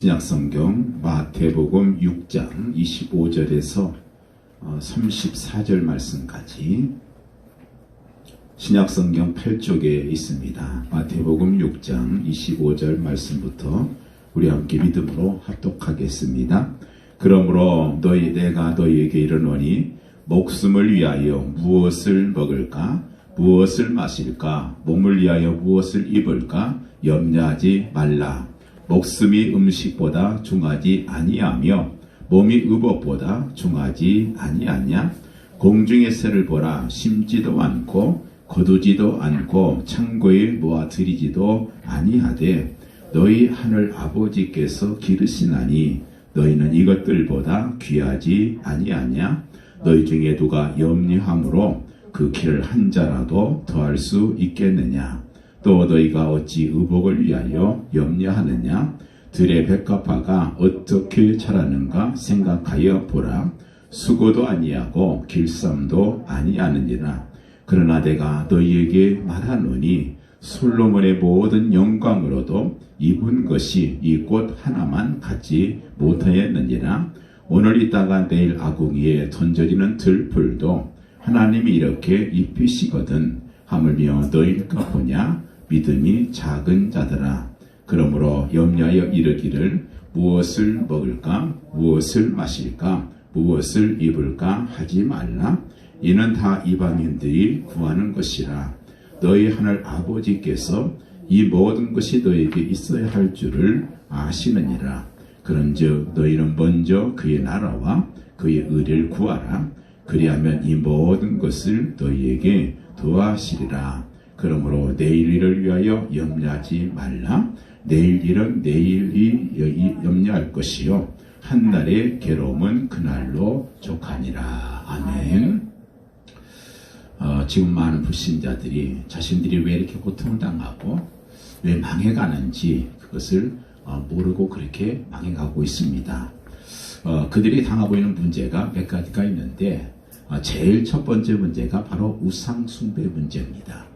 신약성경 마태복음 6장 25절에서 34절 말씀까지 신약성경 8쪽에 있습니다. 마태복음 6장 25절 말씀부터 우리 함께 믿음으로 합독하겠습니다. 그러므로 내가 너희에게 이르노니 목숨을 위하여 무엇을 먹을까 무엇을 마실까 몸을 위하여 무엇을 입을까 염려하지 말라. 목숨이 음식보다 중하지 아니하며 몸이 의복보다 중하지 아니하냐. 공중의 새를 보라. 심지도 않고 거두지도 않고 창고에 모아들이지도 아니하되 너희 하늘 아버지께서 기르시나니 너희는 이것들보다 귀하지 아니하냐. 너희 중에 누가 염려함으로 그 키를 한 자라도 더할 수 있겠느냐. 또 너희가 어찌 의복을 위하여 염려하느냐. 들의 백합화가 어떻게 자라는가 생각하여 보라. 수고도 아니하고 길쌈도 아니하느니라. 그러나 내가 너희에게 말하노니 솔로몬의 모든 영광으로도 입은 것이 이 꽃 하나만 갖지 못하였느니라. 오늘 있다가 내일 아궁이에 던져지는 들풀도 하나님이 이렇게 입히시거든. 하물며 너희가 보냐. 믿음이 작은 자들아. 그러므로 염려하여 이르기를 무엇을 먹을까 무엇을 마실까 무엇을 입을까 하지 말라. 이는 다 이방인들이 구하는 것이라. 너희 하늘 아버지께서 이 모든 것이 너희에게 있어야 할 줄을 아시느니라. 그런즉 너희는 먼저 그의 나라와 그의 의를 구하라. 그리하면 이 모든 것을 너희에게 더하시리라. 그러므로 내일 일을 위하여 염려하지 말라. 내일 일은 내일이 염려할 것이요 한날의 괴로움은 그날로 족하니라. 아멘. 지금 많은 불신자들이 자신들이 왜 이렇게 고통을 당하고 왜 망해가는지 그것을 모르고 그렇게 망해가고 있습니다. 그들이 당하고 있는 문제가 몇 가지가 있는데 제일 첫 번째 문제가 바로 우상숭배 문제입니다.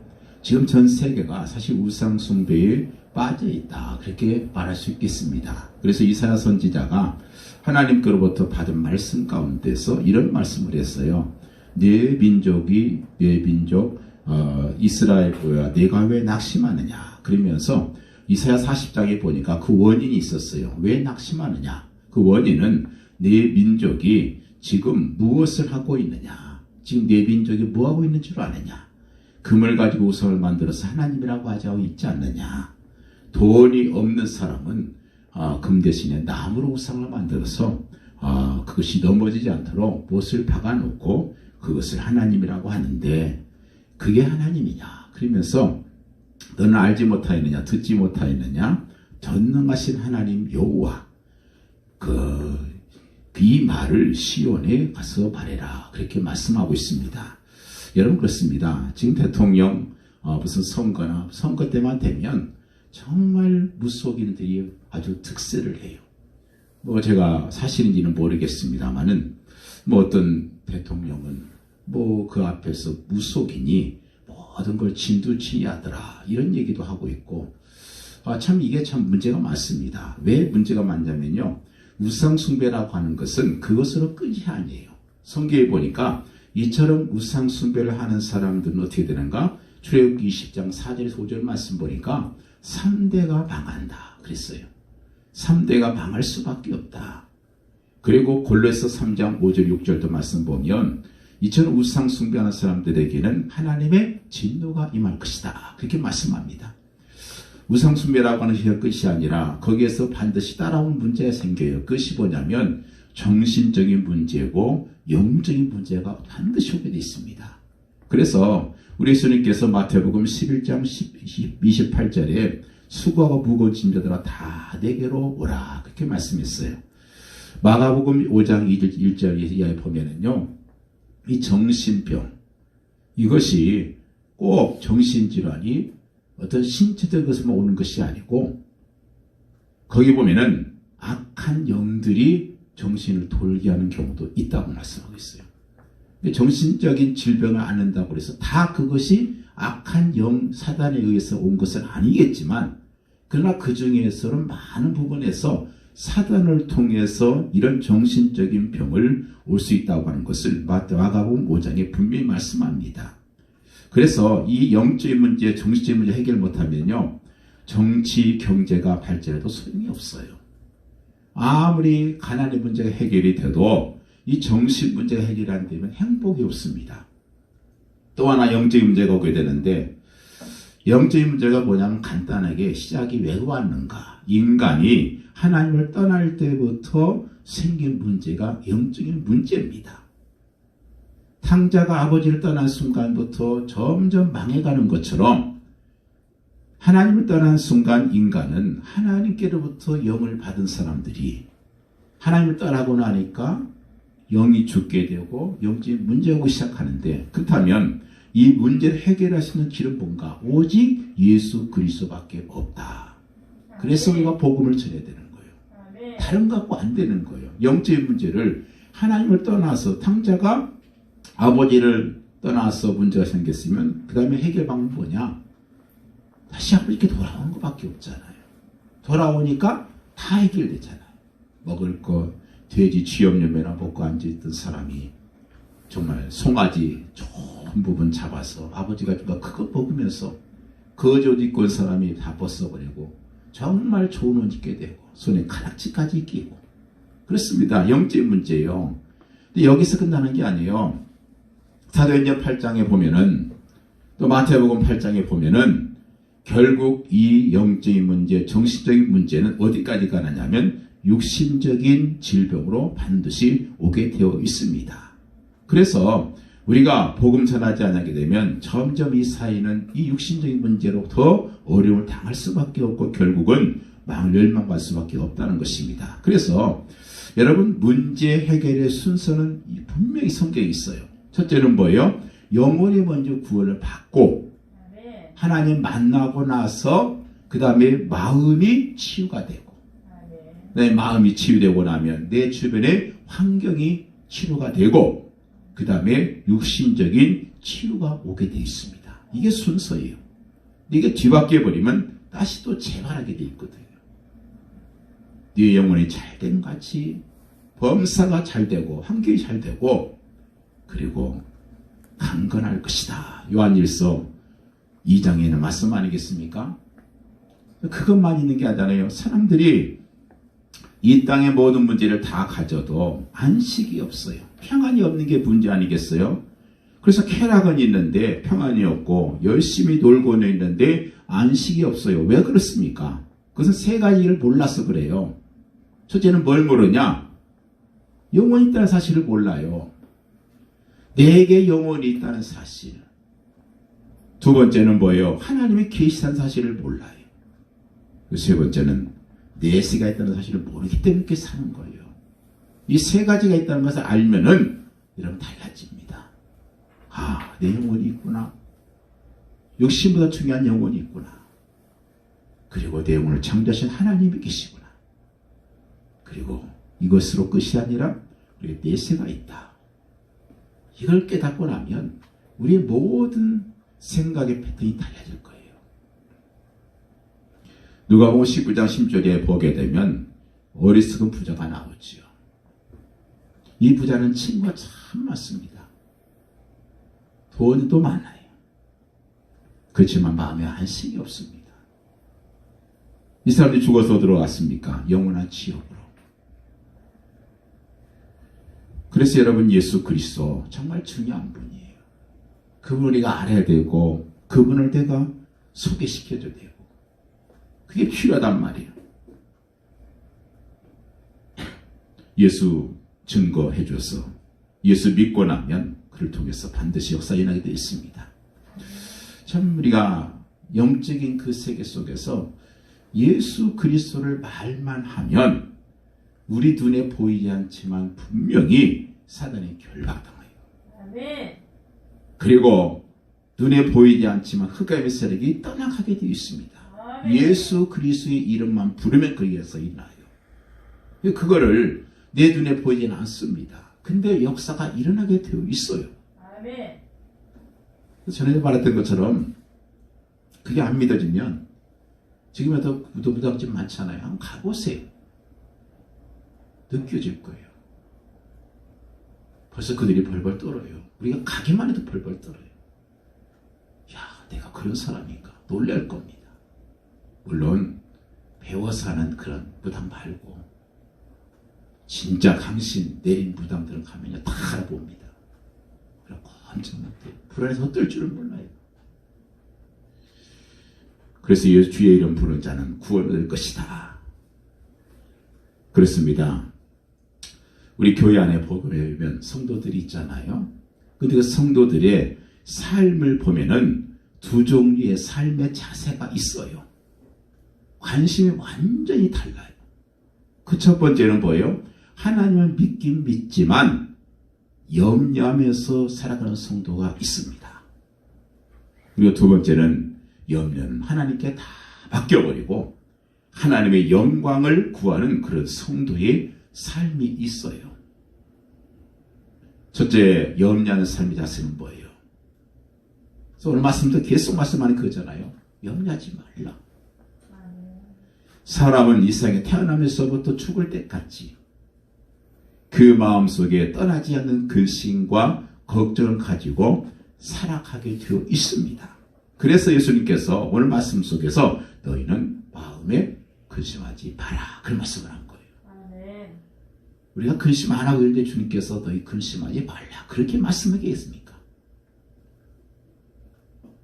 지금 전 세계가 사실 우상숭배에 빠져있다 그렇게 말할 수 있겠습니다. 그래서 이사야 선지자가 하나님께로부터 받은 말씀 가운데서 이런 말씀을 했어요. 내 민족 이스라엘과 내가 왜 낙심하느냐. 그러면서 이사야 40장에 보니까 그 원인이 있었어요. 왜 낙심하느냐. 그 원인은 내 민족이 지금 무엇을 하고 있느냐. 지금 내 민족이 뭐하고 있는 줄 아느냐. 금을 가지고 우상을 만들어서 하나님이라고 하자고 있지 않느냐. 돈이 없는 사람은 금 대신에 나무로 우상을 만들어서 그것이 넘어지지 않도록 못을 박아놓고 그것을 하나님이라고 하는데 그게 하나님이냐. 그러면서 너는 알지 못하였느냐 듣지 못하였느냐. 전능하신 하나님 여호와 이 말을 시온에 가서 말해라. 그렇게 말씀하고 있습니다. 여러분 그렇습니다. 지금 대통령 무슨 선거 때만 되면 정말 무속인들이 아주 득세를 해요. 제가 사실인지는 모르겠습니다만은 어떤 대통령은 그 앞에서 무속인이 모든 걸 진두지휘하더라 이런 얘기도 하고 있고 참 이게 참 문제가 많습니다. 왜 문제가 많냐면요. 우상숭배라고 하는 것은 그것으로 끝이 아니에요. 성경에 보니까 이처럼 우상숭배를 하는 사람들은 어떻게 되는가? 출애굽기 20장 4절 5절 말씀 보니까 3대가 망한다 그랬어요. 3대가 망할 수밖에 없다. 그리고 골로새 3장 5절 6절도 말씀 보면 이처럼 우상숭배하는 사람들에게는 하나님의 진노가 임할 것이다. 그렇게 말씀합니다. 우상숭배라고 하는 것이 아니라 거기에서 반드시 따라온 문제가 생겨요. 그것이 뭐냐면 정신적인 문제고 영적인 문제가 반드시 오게 되어 있습니다. 그래서 우리 예수님께서 마태복음 11장 28절에 수고하고 무거운 짐 자들아 다 내게로 오라 그렇게 말씀했어요. 마가복음 5장 1절 이하에 보면은요. 이 정신병 이것이 꼭 정신질환이 어떤 신체적 것에만 오는 것이 아니고 거기 보면은 악한 영들이 정신을 돌게 하는 경우도 있다고 말씀하고 있어요. 정신적인 질병을 앓는다고 해서 다 그것이 악한 영 사단에 의해서 온 것은 아니겠지만 그러나 그 중에서는 많은 부분에서 사단을 통해서 이런 정신적인 병을 올 수 있다고 하는 것을 마가복음 5장에 분명히 말씀합니다. 그래서 이 영적인 문제, 정신적인 문제 해결 못하면요, 정치, 경제가 발전해도 소용이 없어요. 아무리 가난의 문제가 해결이 돼도 이 정신 문제가 해결이 안 되면 행복이 없습니다. 또 하나 영적인 문제가 오게 되는데, 영적인 문제가 뭐냐면 간단하게 시작이 왜 왔는가? 인간이 하나님을 떠날 때부터 생긴 문제가 영적인 문제입니다. 탕자가 아버지를 떠난 순간부터 점점 망해가는 것처럼 하나님을 떠난 순간 인간은 하나님께로부터 영을 받은 사람들이 하나님을 떠나고 나니까 영이 죽게 되고 영적인 문제가 오기 시작하는데, 그렇다면 이 문제를 해결할 수 있는 길은 뭔가? 오직 예수 그리스도밖에 없다. 그래서 우리가 복음을 전해야 되는 거예요. 다른 거 갖고 안 되는 거예요. 영적인 문제를 하나님을 떠나서 탕자가 아버지를 떠나서 문제가 생겼으면 그 다음에 해결 방법은 뭐냐? 다시 아버지께 돌아오는 것밖에 없잖아요. 돌아오니까 다 해결되잖아요. 먹을 것, 돼지 쥐염염에나 먹고 앉아있던 사람이 정말 송아지 좋은 부분 잡아서 아버지가 좀 더 그거 먹으면서 그 옷 입고 온 사람이 다 벗어버리고 정말 좋은 옷 입게 되고 손에 가락지까지 끼고 그렇습니다. 영적인 문제예요. 근데 여기서 끝나는 게 아니에요. 사도행전 8장에 보면은 또 마태복음 8장에 보면은 결국 이 영적인 문제, 정신적인 문제는 어디까지 가느냐면 육신적인 질병으로 반드시 오게 되어 있습니다. 그래서 우리가 복음 전하지 않게 되면 점점 이 사회는 이 육신적인 문제로 더 어려움을 당할 수밖에 없고 결국은 멸망할 수밖에 없다는 것입니다. 그래서 여러분, 문제 해결의 순서는 분명히 성경에 있어요. 첫째는 뭐예요? 영혼이 먼저 구원을 받고 하나님 만나고 나서 그 다음에 마음이 치유가 되고, 내 마음이 치유되고 나면 내 주변의 환경이 치료가 되고 그 다음에 육신적인 치유가 오게 되어 있습니다. 이게 순서예요. 이게 뒤바뀌어 버리면 다시 또 재발하게 되어 있거든요. 네 영혼이 잘된 같이 범사가 잘 되고 환경이 잘 되고 그리고 강건할 것이다. 요한일서 2장에는 말씀 아니겠습니까? 그것만 있는 게 아니잖아요. 사람들이 이 땅의 모든 문제를 다 가져도 안식이 없어요. 평안이 없는 게 문제 아니겠어요? 그래서 쾌락은 있는데 평안이 없고 열심히 놀고는 있는데 안식이 없어요. 왜 그렇습니까? 그것은 세 가지를 몰라서 그래요. 첫째는 뭘 모르냐? 영혼이 있다는 사실을 몰라요. 내게 영혼이 있다는 사실. 두 번째는 뭐예요? 하나님이 계시다는 사실을 몰라요. 세 번째는 내세가 있다는 사실을 모르기 때문에 이렇게 사는 거예요. 이 세 가지가 있다는 것을 알면은 여러분 달라집니다. 아, 내 영혼이 있구나. 육신보다 중요한 영혼이 있구나. 그리고 내 영혼을 창조하신 하나님이 계시구나. 그리고 이것으로 끝이 아니라 우리의 내세가 있다. 이걸 깨닫고 나면 우리의 모든 생각의 패턴이 달라질 거예요. 누가복음 19장 10절에 보게 되면 어리석은 부자가 나오지요. 이 부자는 친구가 참 많습니다. 돈도 많아요. 그렇지만 마음에 안식이 없습니다. 이 사람이 죽어서 들어갔습니까? 영원한 지옥으로. 그래서 여러분, 예수 그리스도 정말 중요한 분이에요. 그분을 우리가 알아야 되고 그분을 내가 소개시켜줘야 되고 그게 필요하단 말이에요. 예수 증거해줘서 예수 믿고 나면 그를 통해서 반드시 역사 일어나게 되어 있습니다. 참 우리가 영적인 그 세계 속에서 예수 그리스도를 말만 하면 우리 눈에 보이지 않지만 분명히 사단의 결박당해요. 아멘. 그리고 눈에 보이지 않지만 흑암의 세력이 떠나가게 되어 있습니다. 아멘. 예수 그리스도의 이름만 부르면 거기에서 일어나요. 그거를 내 눈에 보이지는 않습니다. 근데 역사가 일어나게 되어 있어요. 아멘. 전에 말했던 것처럼 그게 안 믿어지면 지금에도 무덤집 많잖아요. 한번 가보세요. 느껴질 거예요. 벌써 그들이 벌벌 떨어요. 우리가 가기만 해도 벌벌 떨어요. 야, 내가 그런 사람인가? 놀랄 겁니다. 물론 배워서 하는 그런 무당 말고 진짜 강신 내린 무당들은 가면요 다 알아봅니다. 그래서 엄청나게 불안해서 어떨 줄은 몰라요. 그래서 주의 이름 부르는 자는 구원을 얻을 것이다. 그렇습니다. 우리 교회 안에 보면 성도들이 있잖아요. 근데 그 성도들의 삶을 보면은 두 종류의 삶의 자세가 있어요. 관심이 완전히 달라요. 그 첫 번째는 뭐예요? 하나님을 믿긴 믿지만 염려하면서 살아가는 성도가 있습니다. 그리고 두 번째는 염려는 하나님께 다 맡겨버리고 하나님의 영광을 구하는 그런 성도의 삶이 있어요. 첫째, 염려하는 삶의 자세는 뭐예요? 그래서 오늘 말씀도 계속 말씀하는 그거잖아요. 염려하지 말라. 사람은 이 세상에 태어나면서부터 죽을 때까지 그 마음속에 떠나지 않는 근심과 걱정을 가지고 살아가게 되어 있습니다. 그래서 예수님께서 오늘 말씀 속에서 너희는 마음에 근심하지 마라. 그런 말씀을 한 거예요. 우리가 근심 안 하고 있는데 주님께서 너희 근심하지 말라. 그렇게 말씀하겠습니까?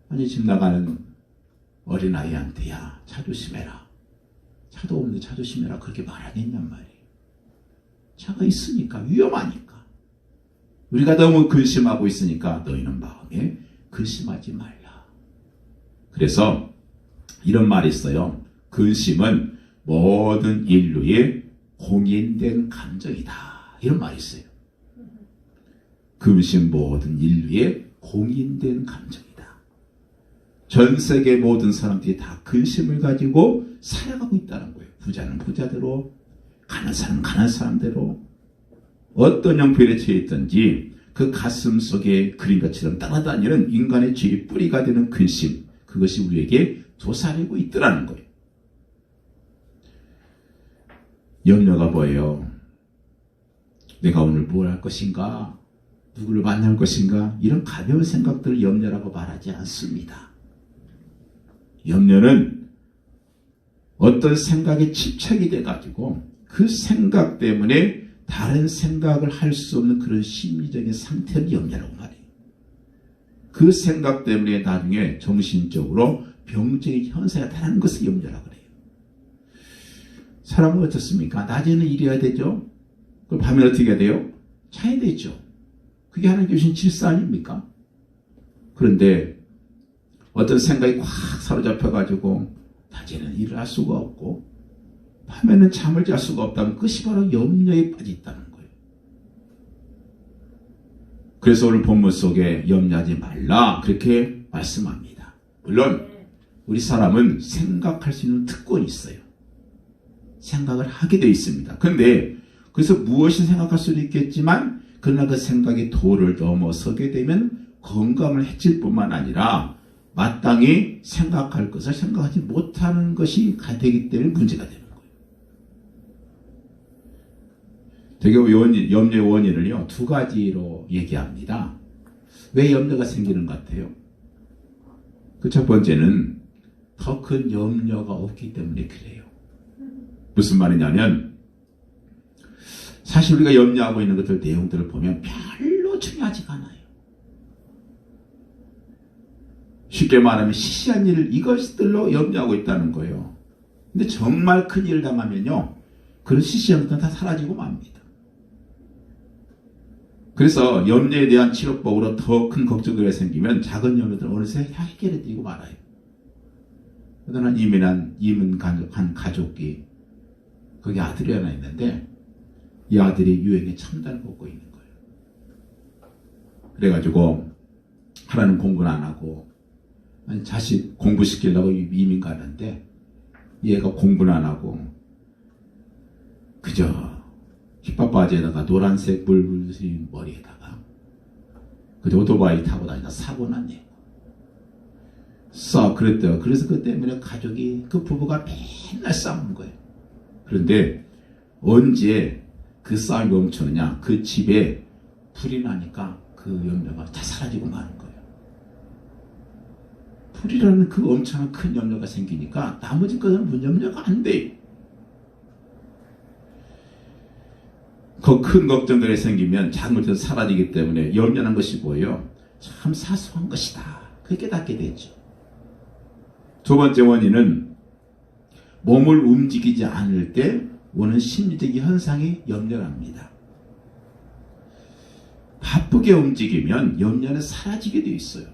아니 집 나가는 어린아이한테 야 차 조심해라. 차도 없는데 차 조심해라. 그렇게 말하겠냔 말이에요. 차가 있으니까 위험하니까. 우리가 너무 근심하고 있으니까 너희는 마음에 근심하지 말라. 그래서 이런 말이 있어요. 근심은 모든 인류의 공인된 감정이다. 이런 말이 있어요. 근심 모든 인류의 공인된 감정이다. 전 세계 모든 사람들이 다 근심을 가지고 살아가고 있다는 거예요. 부자는 부자대로, 가난 사람은 가난 사람대로 어떤 형편에 처해 있든지 그 가슴 속에 그림자처럼 따라다니는 인간의 죄의 뿌리가 되는 근심, 그것이 우리에게 도사리고 있더라는 거예요. 염려가 뭐예요? 내가 오늘 뭘 할 것인가? 누구를 만날 것인가? 이런 가벼운 생각들을 염려라고 말하지 않습니다. 염려는 어떤 생각에 집착이 돼가지고 그 생각 때문에 다른 생각을 할 수 없는 그런 심리적인 상태를 염려라고 말해요. 그 생각 때문에 나중에 정신적으로 병적인 현상이 나타나는 것을 염려라고 그래요. 사람은 어떻습니까? 낮에는 일해야 되죠. 그럼 밤에 어떻게 해야 돼요? 자야 되죠. 그게 하나님 주신 질서 아닙니까? 그런데 어떤 생각이 확 사로잡혀가지고 낮에는 일을 할 수가 없고 밤에는 잠을 잘 수가 없다면 그것이 바로 염려에 빠져 있다는 거예요. 그래서 오늘 본문 속에 염려하지 말라 그렇게 말씀합니다. 물론 우리 사람은 생각할 수 있는 특권이 있어요. 생각을 하게 되어 있습니다. 그런데 그래서 무엇이 생각할 수도 있겠지만 그러나 그 생각이 도를 넘어서게 되면 건강을 해칠 뿐만 아니라 마땅히 생각할 것을 생각하지 못하는 것이 되기 때문에 문제가 되는 거예요. 되게 염려의 원인을요, 두 가지로 얘기합니다. 왜 염려가 생기는 것 같아요? 그 첫 번째는 더 큰 염려가 없기 때문에 그래요. 무슨 말이냐면 사실 우리가 염려하고 있는 것들 내용들을 보면 별로 중요하지가 않아요. 쉽게 말하면 시시한 일을 이것들로 염려하고 있다는 거예요. 근데 정말 큰 일을 당하면요, 그런 시시한 것들은 다 사라지고 맙니다. 그래서 염려에 대한 치료법으로 더 큰 걱정들이 생기면 작은 염려들은 어느새 해결해 드리고 말아요. 그러나 이민 한 가족이 거기 아들이 하나 있는데 이 아들이 유행에 참단을 걷고 있는 거예요. 그래가지고 하나는 공부는 안 하고 자식 공부시키려고 이민 가는데 얘가 공부는 안 하고 그저 힙합 바지에다가 노란색 물들인 머리에다가 그저 오토바이 타고 다니다 사고 났네요. 그랬대요. 그래서 그 때문에 그 부부가 맨날 싸우는 거예요. 그런데 언제 그 싸움이 멈추느냐? 그 집에 불이 나니까 그 염려가 다 사라지고 마는 거예요. 불이라는 그 엄청난 큰 염려가 생기니까 나머지 것은 염려가 안 돼요. 그 큰 걱정들이 생기면 잘못해서 사라지기 때문에 염려하는 것이 뭐예요? 참 사소한 것이다. 그렇게 깨닫게 되죠. 두 번째 원인은 몸을 움직이지 않을 때 오는 심리적 현상이 염려랍니다. 바쁘게 움직이면 염려는 사라지게 되어 있어요.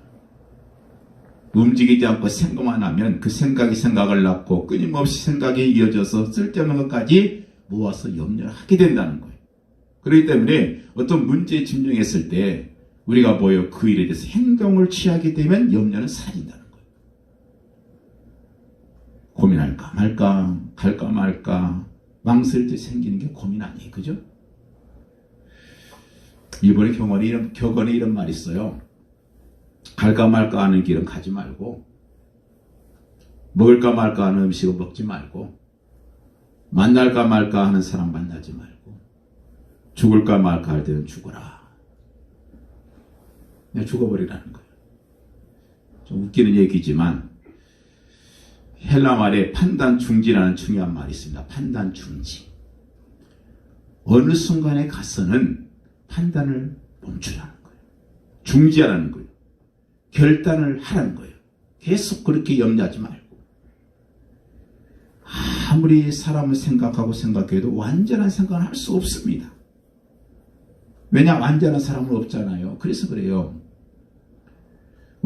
움직이지 않고 생각만 하면 그 생각이 생각을 낳고 끊임없이 생각이 이어져서 쓸데없는 것까지 모아서 염려를 하게 된다는 거예요. 그렇기 때문에 어떤 문제에 집중했을 때 우리가 뭐예요? 그 일에 대해서 행동을 취하게 되면 염려는 사라진다는 거예요. 고민할까 말까, 갈까 말까, 망설일 때 생기는 게 고민 아니에요. 그죠? 일본의 격언에 이런 말이 있어요. 갈까 말까 하는 길은 가지 말고, 먹을까 말까 하는 음식을 먹지 말고, 만날까 말까 하는 사람 만나지 말고, 죽을까 말까 할 때는 죽어라. 그냥 죽어버리라는 거예요. 좀 웃기는 얘기지만 헬라 말에 판단 중지라는 중요한 말이 있습니다. 판단 중지. 어느 순간에 가서는 판단을 멈추라는 거예요. 중지하라는 거예요. 결단을 하라는 거예요. 계속 그렇게 염려하지 말고. 아무리 사람을 생각하고 생각해도 완전한 생각을 할 수 없습니다. 왜냐? 완전한 사람은 없잖아요. 그래서 그래요.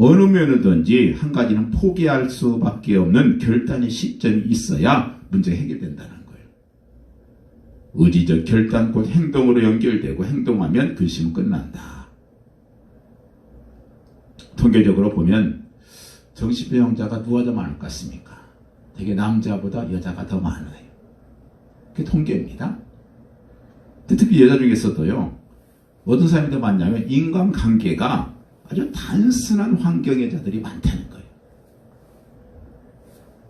어느 면이든지 한 가지는 포기할 수밖에 없는 결단의 시점이 있어야 문제가 해결된다는 거예요. 의지적 결단 곧 행동으로 연결되고 행동하면 근심은 끝난다. 통계적으로 보면 정신병자가 누가 더 많을 것 같습니까? 되게 남자보다 여자가 더 많아요. 그게 통계입니다. 특히 여자 중에서도요. 어떤 사람이 더 많냐면 인간관계가 아주 단순한 환경의 여자들이 많다는 거예요.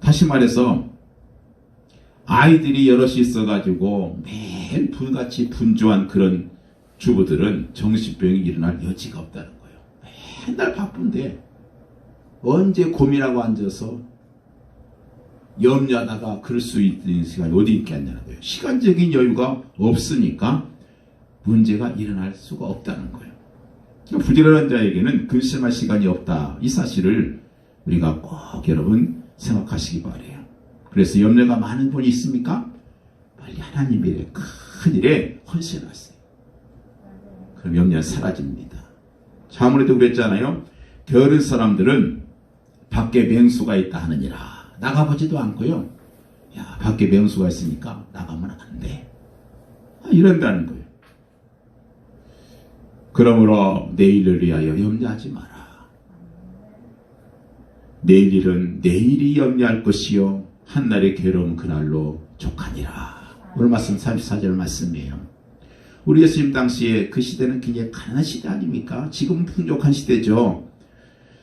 다시 말해서 아이들이 여럿이 있어가지고 매일 불같이 분주한 그런 주부들은 정신병이 일어날 여지가 없다는 거예요. 맨날 바쁜데 언제 고민하고 앉아서 염려하다가 그럴 수 있는 시간이 어디 있겠냐는 거예요. 시간적인 여유가 없으니까 문제가 일어날 수가 없다는 거예요. 부지런한 자에게는 근심할 시간이 없다. 이 사실을 우리가 꼭 여러분 생각하시기 바라요. 그래서 염려가 많은 분이 있습니까? 빨리 하나님의 큰 일에 헌신하세요. 그럼 염려는 사라집니다. 자, 아무래도 그랬잖아요. 게으른 사람들은 밖에 맹수가 있다 하느니라. 나가보지도 않고요. 야, 밖에 맹수가 있으니까 나가면 안 돼. 이런다는 거예요. 그러므로 내일을 위하여 염려하지 마라. 내일 일은 내일이 염려할 것이요 한날의 괴로움 그날로 족하니라. 오늘 말씀 34절 말씀이에요. 우리 예수님 당시에 그 시대는 굉장히 가난한 시대 아닙니까? 지금 풍족한 시대죠.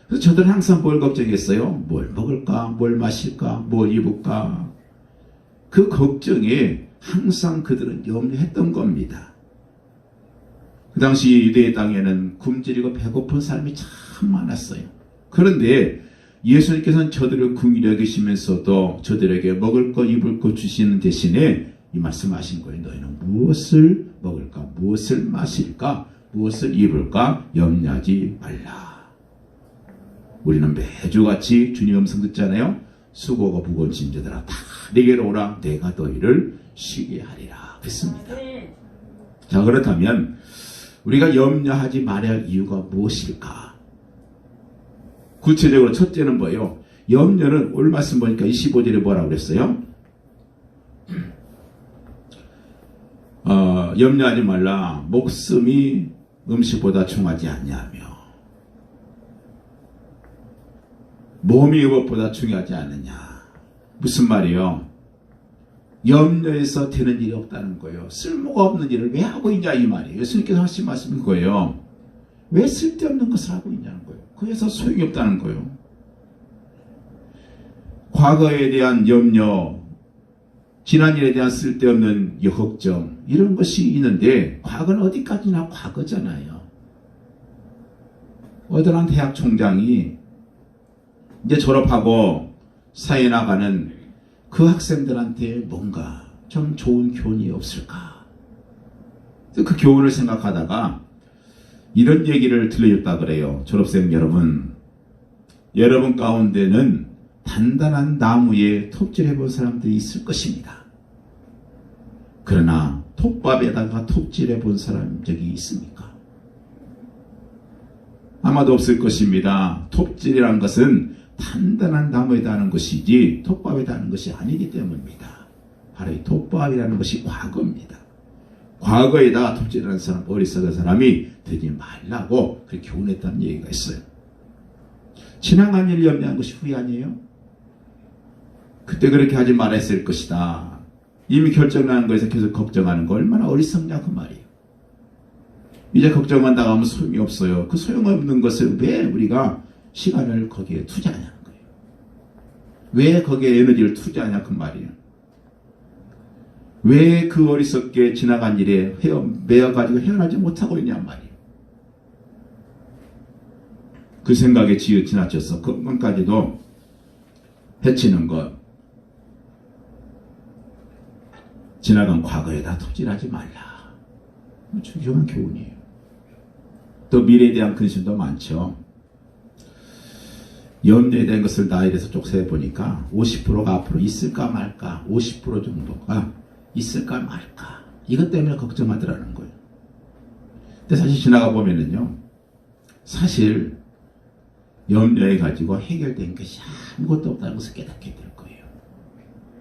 그래서 저들은 항상 뭘 걱정했어요? 뭘 먹을까? 뭘 마실까? 뭘 입을까? 그 걱정에 항상 그들은 염려했던 겁니다. 그 당시 유대의 땅에는 굶주리고 배고픈 사람이 참 많았어요. 그런데 예수님께서는 저들을 긍휼히 여기시면서도 저들에게 먹을 것 입을 것 주시는 대신에 이 말씀하신 거예요. 너희는 무엇을 먹을까? 무엇을 마실까? 무엇을 입을까? 염려하지 말라. 우리는 매주같이 주님 음성 듣잖아요. 수고가 무거운 짐자들아 다 내게로 오라. 내가 너희를 쉬게 하리라. 그랬습니다. 자, 그렇다면 우리가 염려하지 말아야 할 이유가 무엇일까? 구체적으로 첫째는 뭐예요? 염려는 오늘 말씀 보니까 25절에 뭐라고 그랬어요? 염려하지 말라. 목숨이 음식보다 중하지 않냐며. 몸이 의복보다 중요하지 않느냐. 무슨 말이에요? 염려해서 되는 일이 없다는 거예요. 쓸모가 없는 일을 왜 하고 있냐 이 말이에요. 예수님께서 하신 말씀인 거예요. 왜 쓸데없는 것을 하고 있냐는 거예요. 그래서 소용이 없다는 거예요. 과거에 대한 염려, 지난 일에 대한 쓸데없는 걱정 이런 것이 있는데 과거는 어디까지나 과거잖아요. 어떤 한 대학 총장이 이제 졸업하고 사회에 나가는 그 학생들한테 뭔가 좀 좋은 교훈이 없을까? 그 교훈을 생각하다가 이런 얘기를 들려줬다 그래요. 졸업생 여러분, 여러분 가운데는 단단한 나무에 톱질해 본 사람들이 있을 것입니다. 그러나 톱밥에다가 톱질해 본 사람 적이 있습니까? 아마도 없을 것입니다. 톱질이란 것은 단단한 나무에다 하는 것이지 톱밥에다 하는 것이 아니기 때문입니다. 바로 이 톱밥이라는 것이 과거입니다. 과거에다가 톱질하는 사람, 어리석은 사람이 되지 말라고 그렇게 교훈했다는 얘기가 있어요. 지나간 일을 염려한 것이 후회 아니에요? 그때 그렇게 하지 말았을 것이다. 이미 결정난 거에서 계속 걱정하는 거 얼마나 어리석냐 그 말이에요. 이제 걱정만 나가면 소용이 없어요. 그 소용없는 것을 왜 우리가 시간을 거기에 투자하냐는 거예요. 왜 거기에 에너지를 투자하냐 그 말이에요. 왜 그 어리석게 지나간 일에 매여가지고 헤어나지 못하고 있냔 말이에요. 그 생각에 지나쳐서 그것까지도 해치는 것. 지나간 과거에다 톱질하지 말라. 중요한 교훈이에요. 또 미래에 대한 근심도 많죠. 염려에 대한 것을 나에 대해서 쭉 세어보니까 50%가 앞으로 있을까 말까, 50% 정도가 있을까 말까, 이것 때문에 걱정하더라는 거예요. 근데 사실 지나가 보면은요, 사실 염려해 가지고 해결된 것이 아무것도 없다는 것을 깨닫게 될 거예요.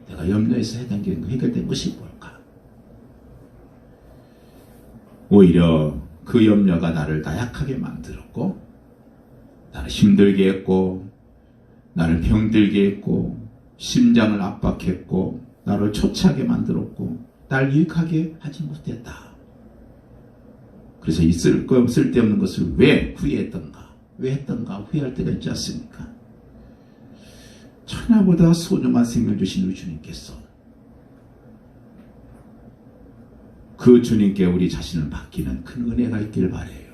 내가 염려해서 해결된 것이 뭘까? 오히려 그 염려가 나를 나약하게 만들었고, 나를 힘들게 했고, 나를 병들게 했고, 심장을 압박했고, 나를 초췌하게 만들었고, 나를 유익하게 하지 못했다. 그래서 이 쓸데없는 것을 왜 후회했던가, 왜 했던가 후회할 때가 있지 않습니까? 천하보다 소중한 생명 주신 우리 주님께서 그 주님께 우리 자신을 맡기는 큰 은혜가 있길 바라요.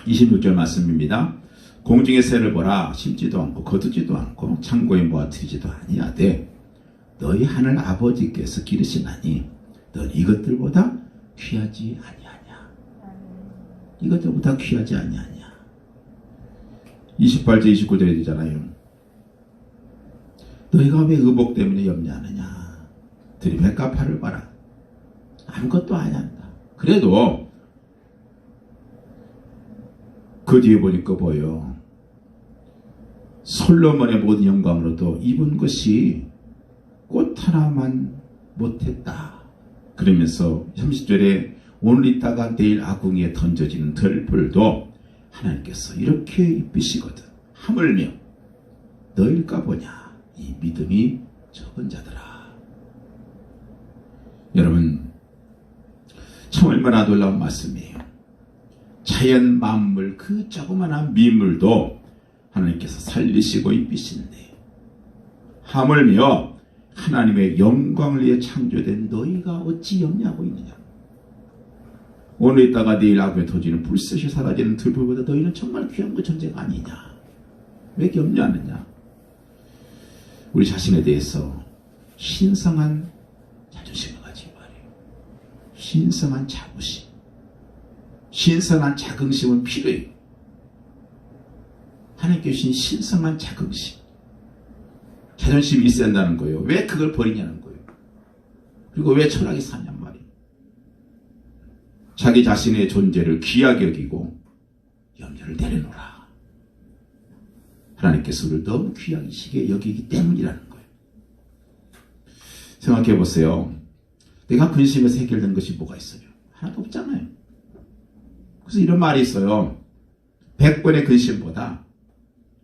26절 말씀입니다. 공중의 새를 보라. 심지도 않고 거두지도 않고 창고에 모아뜨리지도 아니하되 너희 하늘 아버지께서 기르시나니 넌 이것들보다 귀하지 아니하냐. 이것들보다 귀하지 아니하냐. 28절 29절에 되잖아요. 너희가 왜 의복 때문에 염려하느냐. 들이 값파를 봐라. 아무것도 아니한다. 그래도 그 뒤에 보니까 보여. 솔로몬의 모든 영광으로도 입은 것이 꽃 하나만 못했다. 그러면서 30절에 오늘 있다가 내일 아궁이에 던져지는 들풀도 하나님께서 이렇게 입히시거든. 하물며 너일까 보냐. 이 믿음이 적은 자들아. 여러분, 참 얼마나 놀라운 말씀이에요. 자연 만물 그 조그마한 미물도 하나님께서 살리시고 입히시는데 하물며 하나님의 영광을 위해 창조된 너희가 어찌 염려하고 있느냐. 오늘 있다가 내일 아궁에 터지는 불꽃이 사라지는 들불보다 너희는 정말 귀한 그 존재가 아니냐. 왜 염려하느냐. 우리 자신에 대해서 신성한 자존심을 가지기 바라요. 신성한 자부심, 신성한 자긍심은 필요해요. 하나님께 주신 신성한 자긍심, 자존심이 있어야 한다는 거예요. 왜 그걸 버리냐는 거예요. 그리고 왜 철학이 사냔 말이에요. 자기 자신의 존재를 귀하게 여기고 염려를 내려놓으라. 하나님께서 우리를 너무 귀하게 여기기 때문이라는 거예요. 생각해 보세요. 내가 근심해서 해결된 것이 뭐가 있어요? 하나도 없잖아요. 그래서 이런 말이 있어요. 100번의 근심보다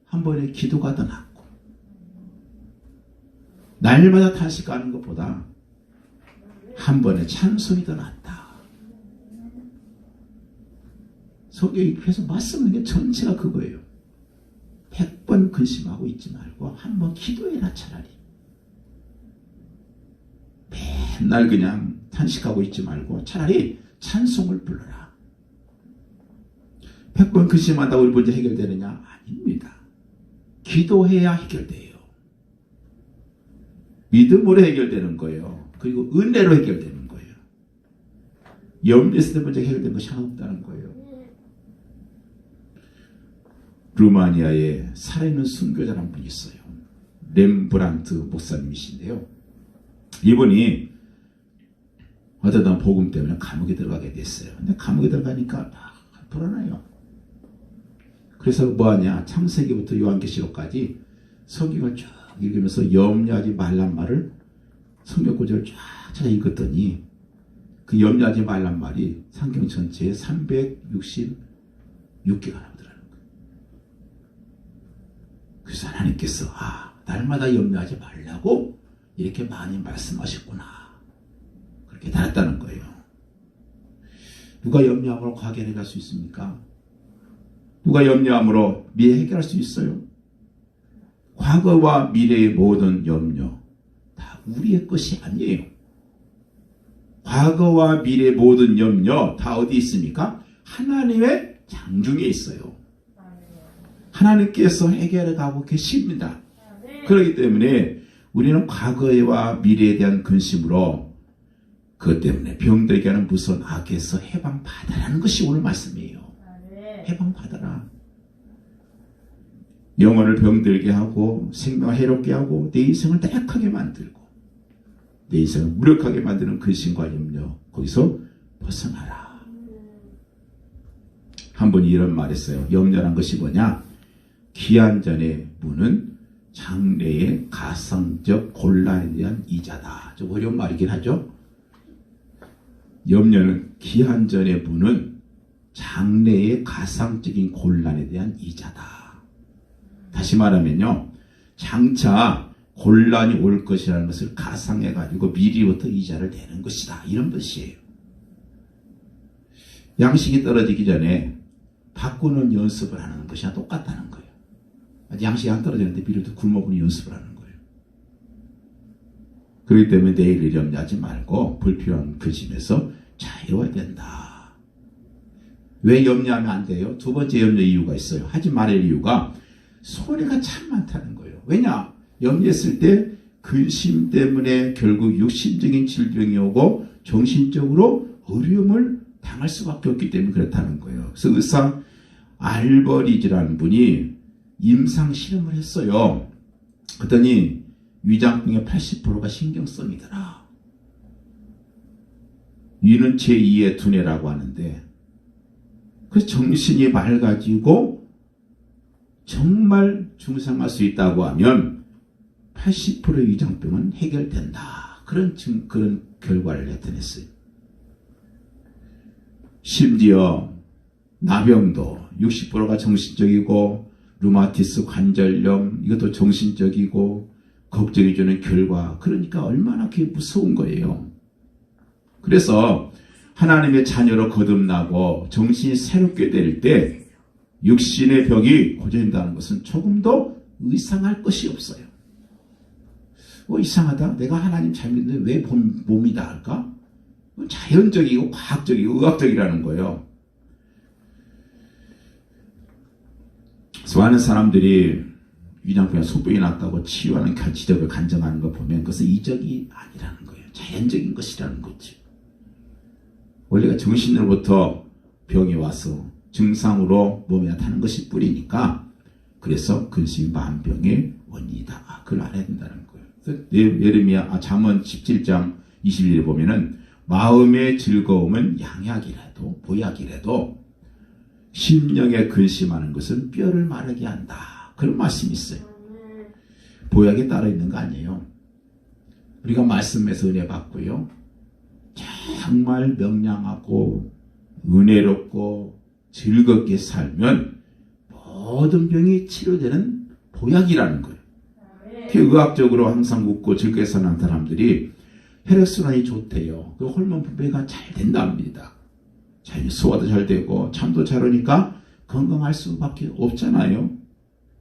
한 번의 기도가 더 낫고, 날마다 탄식하는 것보다 한 번의 찬송이 더 낫다. 성경이 계속 말씀하는 게 전체가 그거예요. 100번 근심하고 있지 말고 한번 기도해라. 차라리 맨날 그냥 탄식하고 있지 말고 차라리 찬송을 불러라. 100번 근심한다고 우리 문제 해결되느냐? 아닙니다. 기도해야 해결돼요. 믿음으로 해결되는 거예요. 그리고 은혜로 해결되는 거예요. 염려했을 때 문제 해결된 것이 하나 없다는 거예요. 루마니아에 살아있는 순교자라는 분이 있어요. 렘브란트 목사님이신데요. 이분이 어쩌다 복음 때문에 감옥에 들어가게 됐어요. 근데 감옥에 들어가니까 불안해요. 그래서 뭐하냐? 창세기부터 요한계시록까지 성경을 쭉 읽으면서 염려하지 말란 말을 성경 구절을 쫙 찾아 읽었더니 그 염려하지 말란 말이 성경 전체에 366개가 나오더라는 거예요. 그래서 하나님께서 날마다 염려하지 말라고 이렇게 많이 말씀하셨구나. 그렇게 달았다는 거예요. 누가 염려함으로 과거에 해결할 수 있습니까? 누가 염려함으로 미래 해결할 수 있어요? 과거와 미래의 모든 염려 다 우리의 것이 아니에요. 과거와 미래의 모든 염려 다 어디 있습니까? 하나님의 장중에 있어요. 하나님께서 해결해 가고 계십니다. 그렇기 때문에 우리는 과거와 미래에 대한 근심으로 그것 때문에 병들게 하는 무서운 악에서 해방받아라는 것이 오늘 말씀이에요. 해방받아라. 영혼을 병들게 하고 생명을 해롭게 하고 내 인생을 나약하게 만들고 내 인생을 무력하게 만드는 근심과 염려 거기서 벗어나라. 한 분이 이런 말했어요. 염려란 것이 뭐냐? 기한전의 문은 장래의 가상적 곤란에 대한 이자다. 좀 어려운 말이긴 하죠. 염려는 기한전의 문은 장래의 가상적인 곤란에 대한 이자다. 다시 말하면요. 장차 곤란이 올 것이라는 것을 가상해가지고 미리부터 이자를 내는 것이다. 이런 뜻이에요. 양식이 떨어지기 전에 바꾸는 연습을 하는 것이랑 똑같다는 거예요. 아직 양식이 안 떨어지는데 미리부터 굶어보는 연습을 하는 거예요. 그렇기 때문에 내일을 염려하지 말고 불필요한 근심에서 자유해야 된다. 왜 염려하면 안 돼요? 두 번째 염려 이유가 있어요. 하지 말할 이유가 손해가 참 많다는 거예요. 왜냐? 염려했을 때 근심 때문에 결국 육신적인 질병이 오고 정신적으로 어려움을 당할 수밖에 없기 때문에 그렇다는 거예요. 그래서 의사 알버리즈라는 분이 임상 실험을 했어요. 그랬더니 위장병의 80%가 신경성이더라. 이는 제2의 두뇌라고 하는데 그래서 정신이 맑아지고 정말 중상할 수 있다고 하면 80%의 위장병은 해결된다. 그런 결과를 나타냈어요. 심지어 나병도 60%가 정신적이고 루마티스 관절염 이것도 정신적이고 걱정이 주는 결과. 그러니까 얼마나 그게 무서운 거예요. 그래서 하나님의 자녀로 거듭나고 정신이 새롭게 될 때 육신의 벽이 고쳐진다는 것은 조금도 의상할 것이 없어요. 이상하다. 내가 하나님 잘 믿는데 왜 몸이 나을까? 자연적이고 과학적이고 의학적이라는 거예요. 그래서 많은 사람들이 위장병이나 소변이 났다고 치유하는 지적을 간증하는 거 보면 그것은 이적이 아니라는 거예요. 자연적인 것이라는 거죠. 원래가 정신으로부터 병이 와서 증상으로 몸에 나타나는 것이 뿌리니까 그래서 근심 만병의 원인이다. 그걸 알아야 된다는 거예요. 그래서 예레미야 잠언 17장 21절에 보면은 마음의 즐거움은 양약이라도 보약이라도 심령에 근심하는 것은 뼈를 마르게 한다. 그런 말씀이 있어요. 보약에 따라 있는 거 아니에요. 우리가 말씀에서 은혜 받고요. 정말 명량하고 은혜롭고 즐겁게 살면 모든 병이 치료되는 보약이라는 거예요. 의학적으로 항상 웃고 즐겁게 사는 사람들이 혈액순환이 좋대요. 그 호르몬 분배가 잘 된답니다. 소화도 잘 되고 잠도 잘 오니까 건강할 수밖에 없잖아요.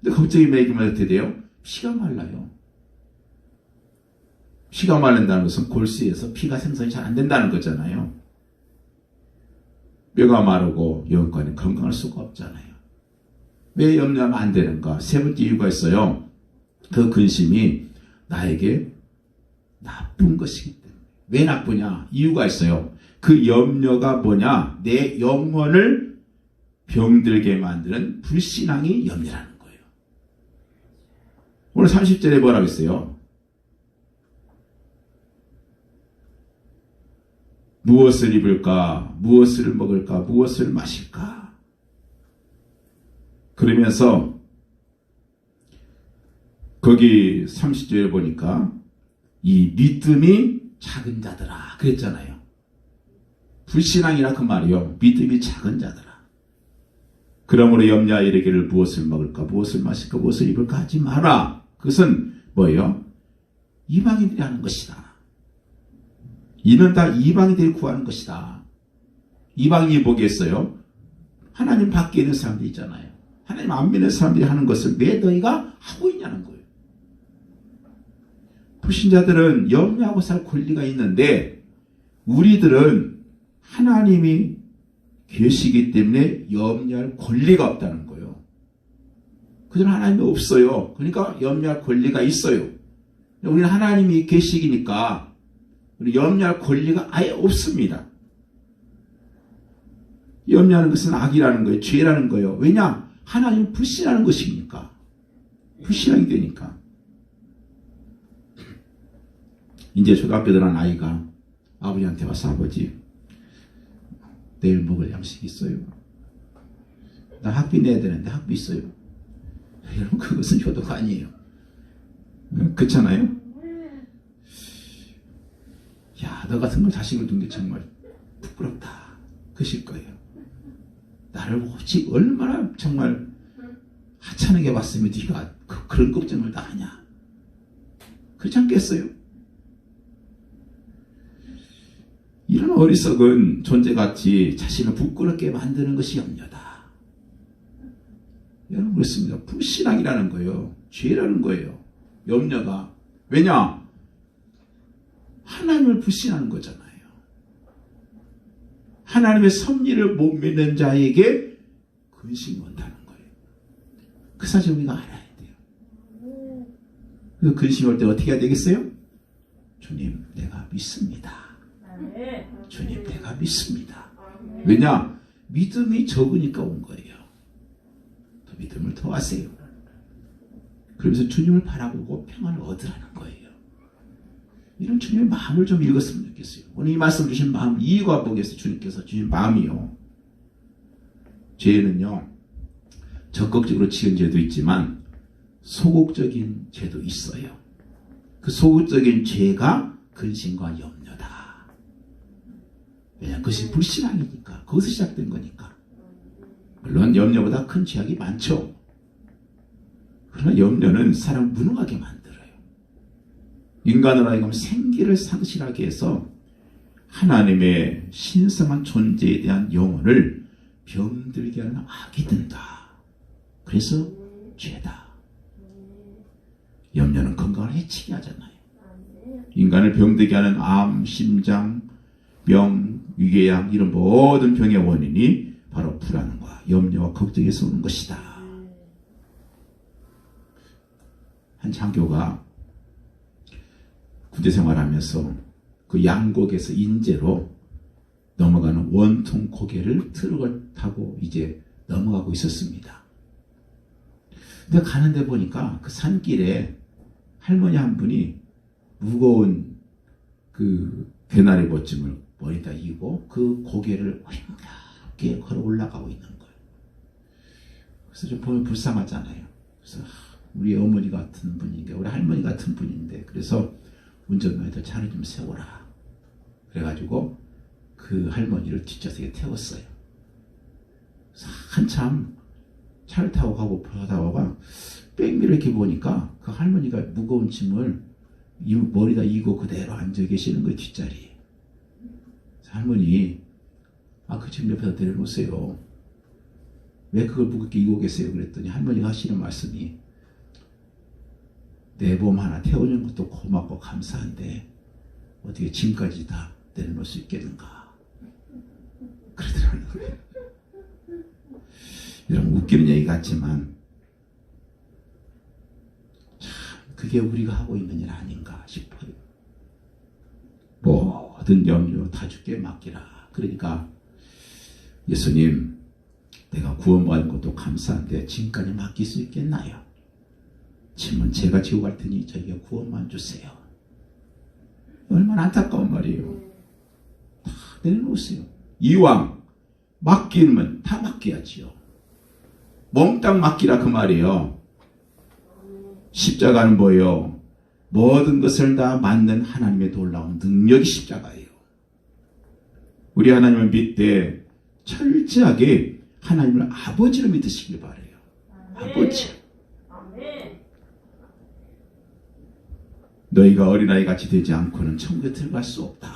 근데 걱정이 매기면 어떻게 돼요? 피가 말라요. 피가 마른다는 것은 골수에서 피가 생성이 잘 안 된다는 거잖아요. 뼈가 마르고 영혼과는 건강할 수가 없잖아요. 왜 염려하면 안 되는가? 세 번째 이유가 있어요. 그 근심이 나에게 나쁜 것이기 때문에. 왜 나쁘냐? 이유가 있어요. 그 염려가 뭐냐? 내 영혼을 병들게 만드는 불신앙이 염려라는 거예요. 오늘 30절에 뭐라고 했어요? 무엇을 입을까? 무엇을 먹을까? 무엇을 마실까? 그러면서 거기 30절에 보니까 이 믿음이 작은 자들아 그랬잖아요. 불신앙이라 그 말이요. 믿음이 작은 자들아. 그러므로 염려하여 이르기를 무엇을 먹을까? 무엇을 마실까? 무엇을 입을까? 하지 마라. 그것은 뭐예요? 이방인들이 하는 것이다. 이는 다 이방인들이 구하는 것이다. 이방인이 뭐겠어요? 하나님 밖에 있는 사람들이 있잖아요. 하나님 안 믿는 사람들이 하는 것을 왜 너희가 하고 있냐는 거예요. 불신자들은 염려하고 살 권리가 있는데 우리들은 하나님이 계시기 때문에 염려할 권리가 없다는 거예요. 그들은 하나님이 없어요. 그러니까 염려할 권리가 있어요. 우리는 하나님이 계시기니까 염려할 권리가 아예 없습니다. 염려하는 것은 악이라는 거예요. 죄라는 거예요. 왜냐? 하나님은 불신하는 것이니까. 불신하게 되니까. 이제 초등학교 들어간 아이가 아버지한테 와서 아버지 내일 먹을 양식이 있어요. 나 학비 내야 되는데 학비 있어요. 여러분 그것은 효도가 아니에요. 그렇잖아요? 야, 너 같은 걸 자식을 둔 게 정말 부끄럽다. 그실 거예요. 나를 오직 얼마나 정말 하찮게 봤으면 네가 그런 걱정을 다 하냐. 그렇지 않겠어요? 이런 어리석은 존재같이 자신을 부끄럽게 만드는 것이 염려다. 여러분 그렇습니다. 불신앙이라는 거예요. 죄라는 거예요. 염려가. 왜냐? 하나님을 불신하는 거잖아요. 하나님의 섭리를 못 믿는 자에게 근심이 온다는 거예요. 그 사실 우리가 알아야 돼요. 그 근심이 올 때 어떻게 해야 되겠어요? 주님 내가 믿습니다. 주님 내가 믿습니다. 왜냐? 믿음이 적으니까 온 거예요. 더 믿음을 더 하세요. 그러면서 주님을 바라보고 평안을 얻으라는 거예요. 이런 주님의 마음을 좀 읽었으면 좋겠어요. 오늘 이 말씀 주신 마음 이유가 보겠어요. 주님께서 주신 마음이요. 죄는요. 적극적으로 지은 죄도 있지만 소극적인 죄도 있어요. 그 소극적인 죄가 근심과 염려다. 왜냐하면 그것이 불신앙이니까. 거기서 시작된 거니까. 물론 염려보다 큰 죄악이 많죠. 그러나 염려는 사람을 무능하게 만들어요. 인간으로 하여금 생기를 상실하게 해서 하나님의 신성한 존재에 대한 영혼을 병들게 하는 악이 된다. 그래서 죄다. 염려는 건강을 해치게 하잖아요. 인간을 병들게 하는 암, 심장, 병, 위궤양 이런 모든 병의 원인이 바로 불안과 염려와 걱정에서 오는 것이다. 한 장교가 군대 생활하면서 그 양곡에서 인제로 넘어가는 원통 고개를 트럭을 타고 이제 넘어가고 있었습니다. 근데 가는데 보니까 그 산길에 할머니 한 분이 무거운 그 개나리 보찜을 머리다 이고 그 고개를 어렵게 걸어 올라가고 있는 거예요. 그래서 좀 보면 불쌍하잖아요. 그래서 우리 어머니 같은 분인데, 우리 할머니 같은 분인데, 그래서 운전면허도 차를 좀 세워라. 그래가지고 그 할머니를 뒷좌석에 태웠어요. 그래서 한참 차를 타고 가고 보다가 백미를 이렇게 보니까 그 할머니가 무거운 짐을 머리다 이고 그대로 앉아 계시는 거예요, 뒷자리에. 할머니, 그 짐 옆에다 내려놓으세요. 왜 그걸 무겁게 이고 계세요? 그랬더니 할머니가 하시는 말씀이 내 몸 하나 태워주는 것도 고맙고 감사한데 어떻게 짐까지 다 내려놓을 수 있겠는가 그러더라는 거예요. 여러분 웃기는 얘기 같지만 참 그게 우리가 하고 있는 일 아닌가 싶어요. 모든 염려 다 주께 맡기라. 그러니까 예수님 내가 구원받은 것도 감사한데 짐까지 맡길 수 있겠나요? 짐은 제가 지고 갈 테니 저에게 구원만 주세요. 얼마나 안타까운 말이에요. 다 내려놓으세요. 이왕 맡기면 다 맡겨야지요. 몽땅 맡기라 그 말이에요. 십자가는 뭐예요? 모든 것을 다 만든 하나님의 놀라운 능력이 십자가예요. 우리 하나님을 믿되 철저하게 하나님을 아버지로 믿으시길 바라요. 아버지. 너희가 어린아이 같이 되지 않고는 천국에 들어갈 수 없다.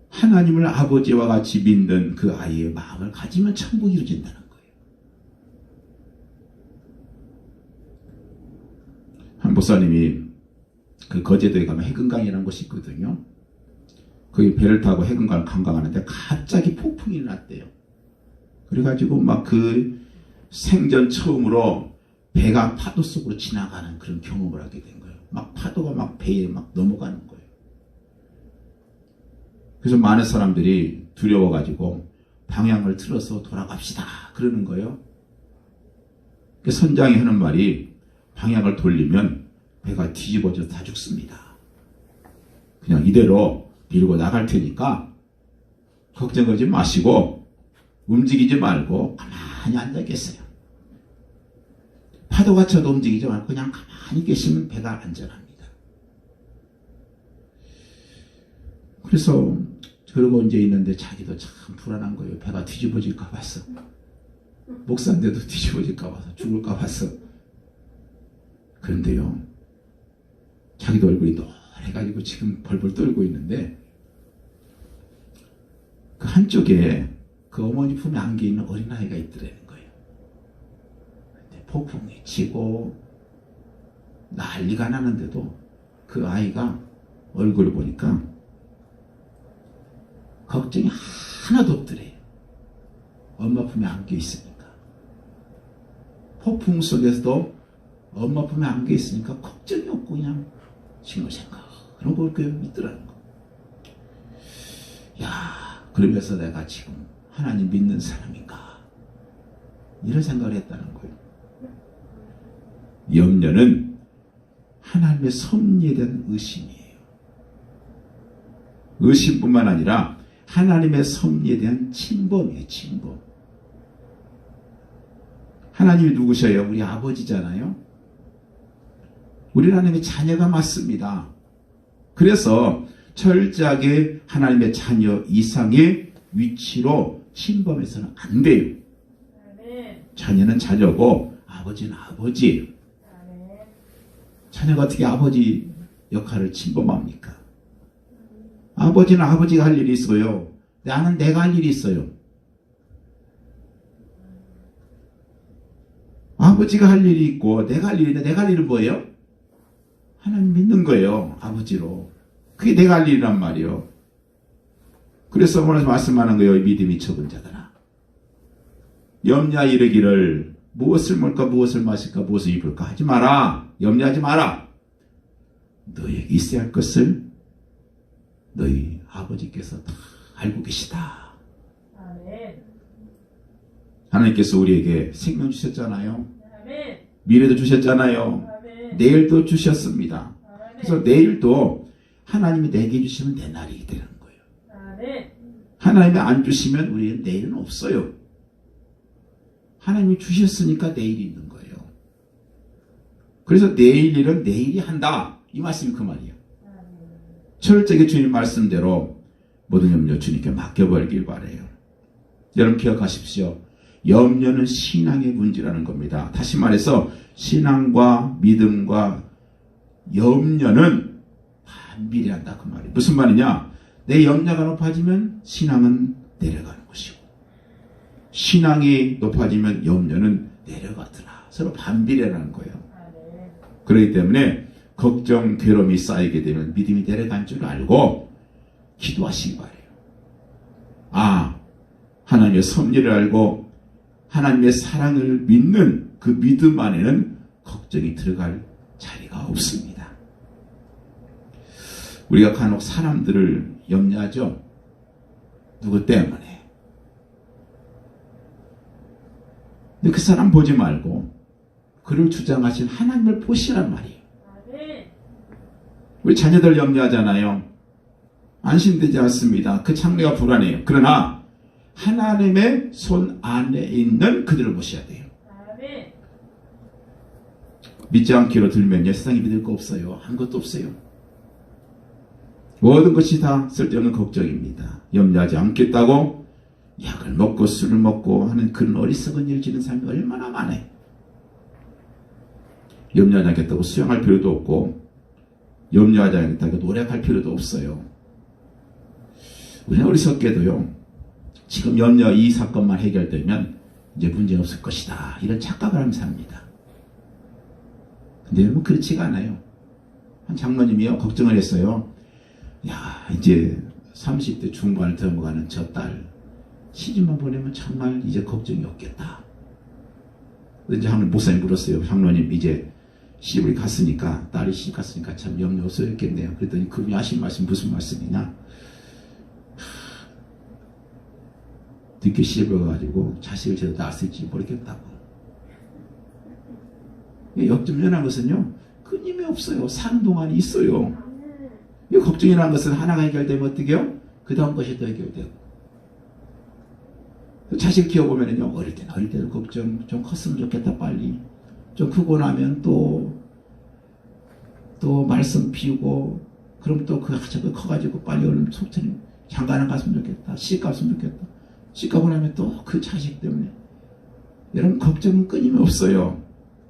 하나님을 아버지와 같이 믿는 그 아이의 마음을 가지면 천국이 이루어진다는 거예요. 한 목사님이 그 거제도에 가면 해금강이라는 곳이 있거든요. 거기 배를 타고 해금강을 관광하는데 갑자기 폭풍이 일어났대요. 그래가지고 막 그 생전 처음으로 배가 파도 속으로 지나가는 그런 경험을 하게 된 거예요. 막 파도가 막 배에 막 넘어가는 거예요. 그래서 많은 사람들이 두려워가지고 방향을 틀어서 돌아갑시다 그러는 거예요. 그 선장이 하는 말이 방향을 돌리면 배가 뒤집어져 다 죽습니다. 그냥 이대로 밀고 나갈 테니까 걱정하지 마시고 움직이지 말고 가만히 앉아 계세요. 파도가 쳐도 움직이지 말고 그냥 가만히 계시면 배가 안전합니다. 그래서 그러고 이제 있는데 자기도 참 불안한 거예요. 배가 뒤집어질까 봐서. 목사인데도 뒤집어질까 봐서 죽을까 봐서. 그런데요. 자기도 얼굴이 노래가지고 지금 벌벌 떨고 있는데 그 한쪽에 그 어머니 품에 안겨 있는 어린아이가 있더라는 거예요. 근데 폭풍이 치고 난리가 나는데도 그 아이가 얼굴을 보니까 걱정이 하나도 없더래요. 엄마 품에 안겨 있으니까. 폭풍 속에서도 엄마 품에 안겨 있으니까 걱정이 없고 그냥 싱글생글 그런 걸 믿더라는 거. 야, 그러면서 내가 지금 하나님 믿는 사람인가? 이런 생각을 했다는 거예요. 염려는 하나님의 섭리에 대한 의심이에요. 의심뿐만 아니라 하나님의 섭리에 대한 침범이에요. 침범. 하나님이 누구셔요? 우리 아버지잖아요. 우리 하나님의 자녀가 맞습니다. 그래서 철저하게 하나님의 자녀 이상의 위치로 침범해서는 안 돼요. 자녀는 자녀고 아버지는 아버지. 자녀가 어떻게 아버지 역할을 침범합니까? 아버지는 아버지가 할 일이 있어요. 나는 내가 할 일이 있어요. 아버지가 할 일이 있고 내가 할 일이 있는데 내가 할 일은 뭐예요? 하나님 믿는 거예요. 아버지로. 그게 내가 할 일이란 말이에요. 그래서 오늘 말씀하는 거예요. 믿음이 적은 자들아. 염려 이르기를 무엇을 먹을까 무엇을 마실까 무엇을 입을까 하지 마라. 염려하지 마라. 너에게 있어야 할 것을 너희 아버지께서 다 알고 계시다. 아멘. 하나님께서 우리에게 생명 주셨잖아요. 아멘. 미래도 주셨잖아요. 아멘. 내일도 주셨습니다. 아멘. 그래서 내일도 하나님이 내게 주시면 내 날이 되는 거예요. 아멘. 하나님이 안 주시면 우리는 내일은 없어요. 하나님이 주셨으니까 내일이 있는 거예요. 그래서 내일 일은 내일이 한다. 이 말씀이 그 말이에요. 철저하게 주님 말씀대로 모든 염려 주님께 맡겨버리길 바라요. 여러분 기억하십시오. 염려는 신앙의 문제라는 겁니다. 다시 말해서 신앙과 믿음과 염려는 반비례한다 그 말이에요. 무슨 말이냐? 내 염려가 높아지면 신앙은 내려가는 것이고 신앙이 높아지면 염려는 내려가더라. 서로 반비례라는 거예요. 그렇기 때문에 걱정, 괴로움이 쌓이게 되면 믿음이 내려간 줄 알고 기도하시기 바래요. 하나님의 섭리를 알고 하나님의 사랑을 믿는 그 믿음 안에는 걱정이 들어갈 자리가 없습니다. 우리가 간혹 사람들을 염려하죠. 누구 때문에. 근데 그 사람 보지 말고 그를 주장하신 하나님을 보시란 말이에요. 우리 자녀들 염려하잖아요. 안심되지 않습니다. 그 장래가 불안해요. 그러나 하나님의 손 안에 있는 그들을 보셔야 돼요. 믿지 않기로 들면요, 세상에 믿을 거 없어요. 아무것도 없어요. 모든 것이 다 쓸데없는 걱정입니다. 염려하지 않겠다고 약을 먹고 술을 먹고 하는 그런 어리석은 일을 지는 사람이 얼마나 많아요. 염려하지 않겠다고 수영할 필요도 없고 염려하지 않겠다고 노력할 필요도 없어요. 우리는 어리석게도요, 지금 염려 이 사건만 해결되면 이제 문제 없을 것이다, 이런 착각을 하면서 삽니다. 근데 여러분, 그렇지가 않아요. 한 장모님이요, 걱정을 했어요. 이제 30대 중반을 넘어가는 저 딸 시집만 보내면 정말 이제 걱정이 없겠다. 이제 한 목사님 물었어요. 장로님, 이제 시집을 갔으니까, 딸이 시집 갔으니까 참 염려 없어졌겠네요. 그랬더니 그분이 하신 말씀 무슨 말씀이냐? 늦게 시집을 가가지고 자식을 제대로 낳았을지 모르겠다고. 역점연한 것은요, 끊임이 없어요. 사는 동안이 있어요. 이 걱정이라는 것은 하나가 해결되면 어떻게 해요? 그 다음 것이 또 해결되고. 자식 키워보면요, 어릴 때는 걱정, 좀 컸으면 좋겠다, 빨리. 좀 크고 나면 또 말씀 피우고, 그럼 또 저거 커가지고 빨리 얼른 속전히 장가나 갔으면 좋겠다. 시집 갔으면 좋겠다. 시집 가고 나면 또 그 자식 때문에. 여러분, 걱정은 끊임이 없어요.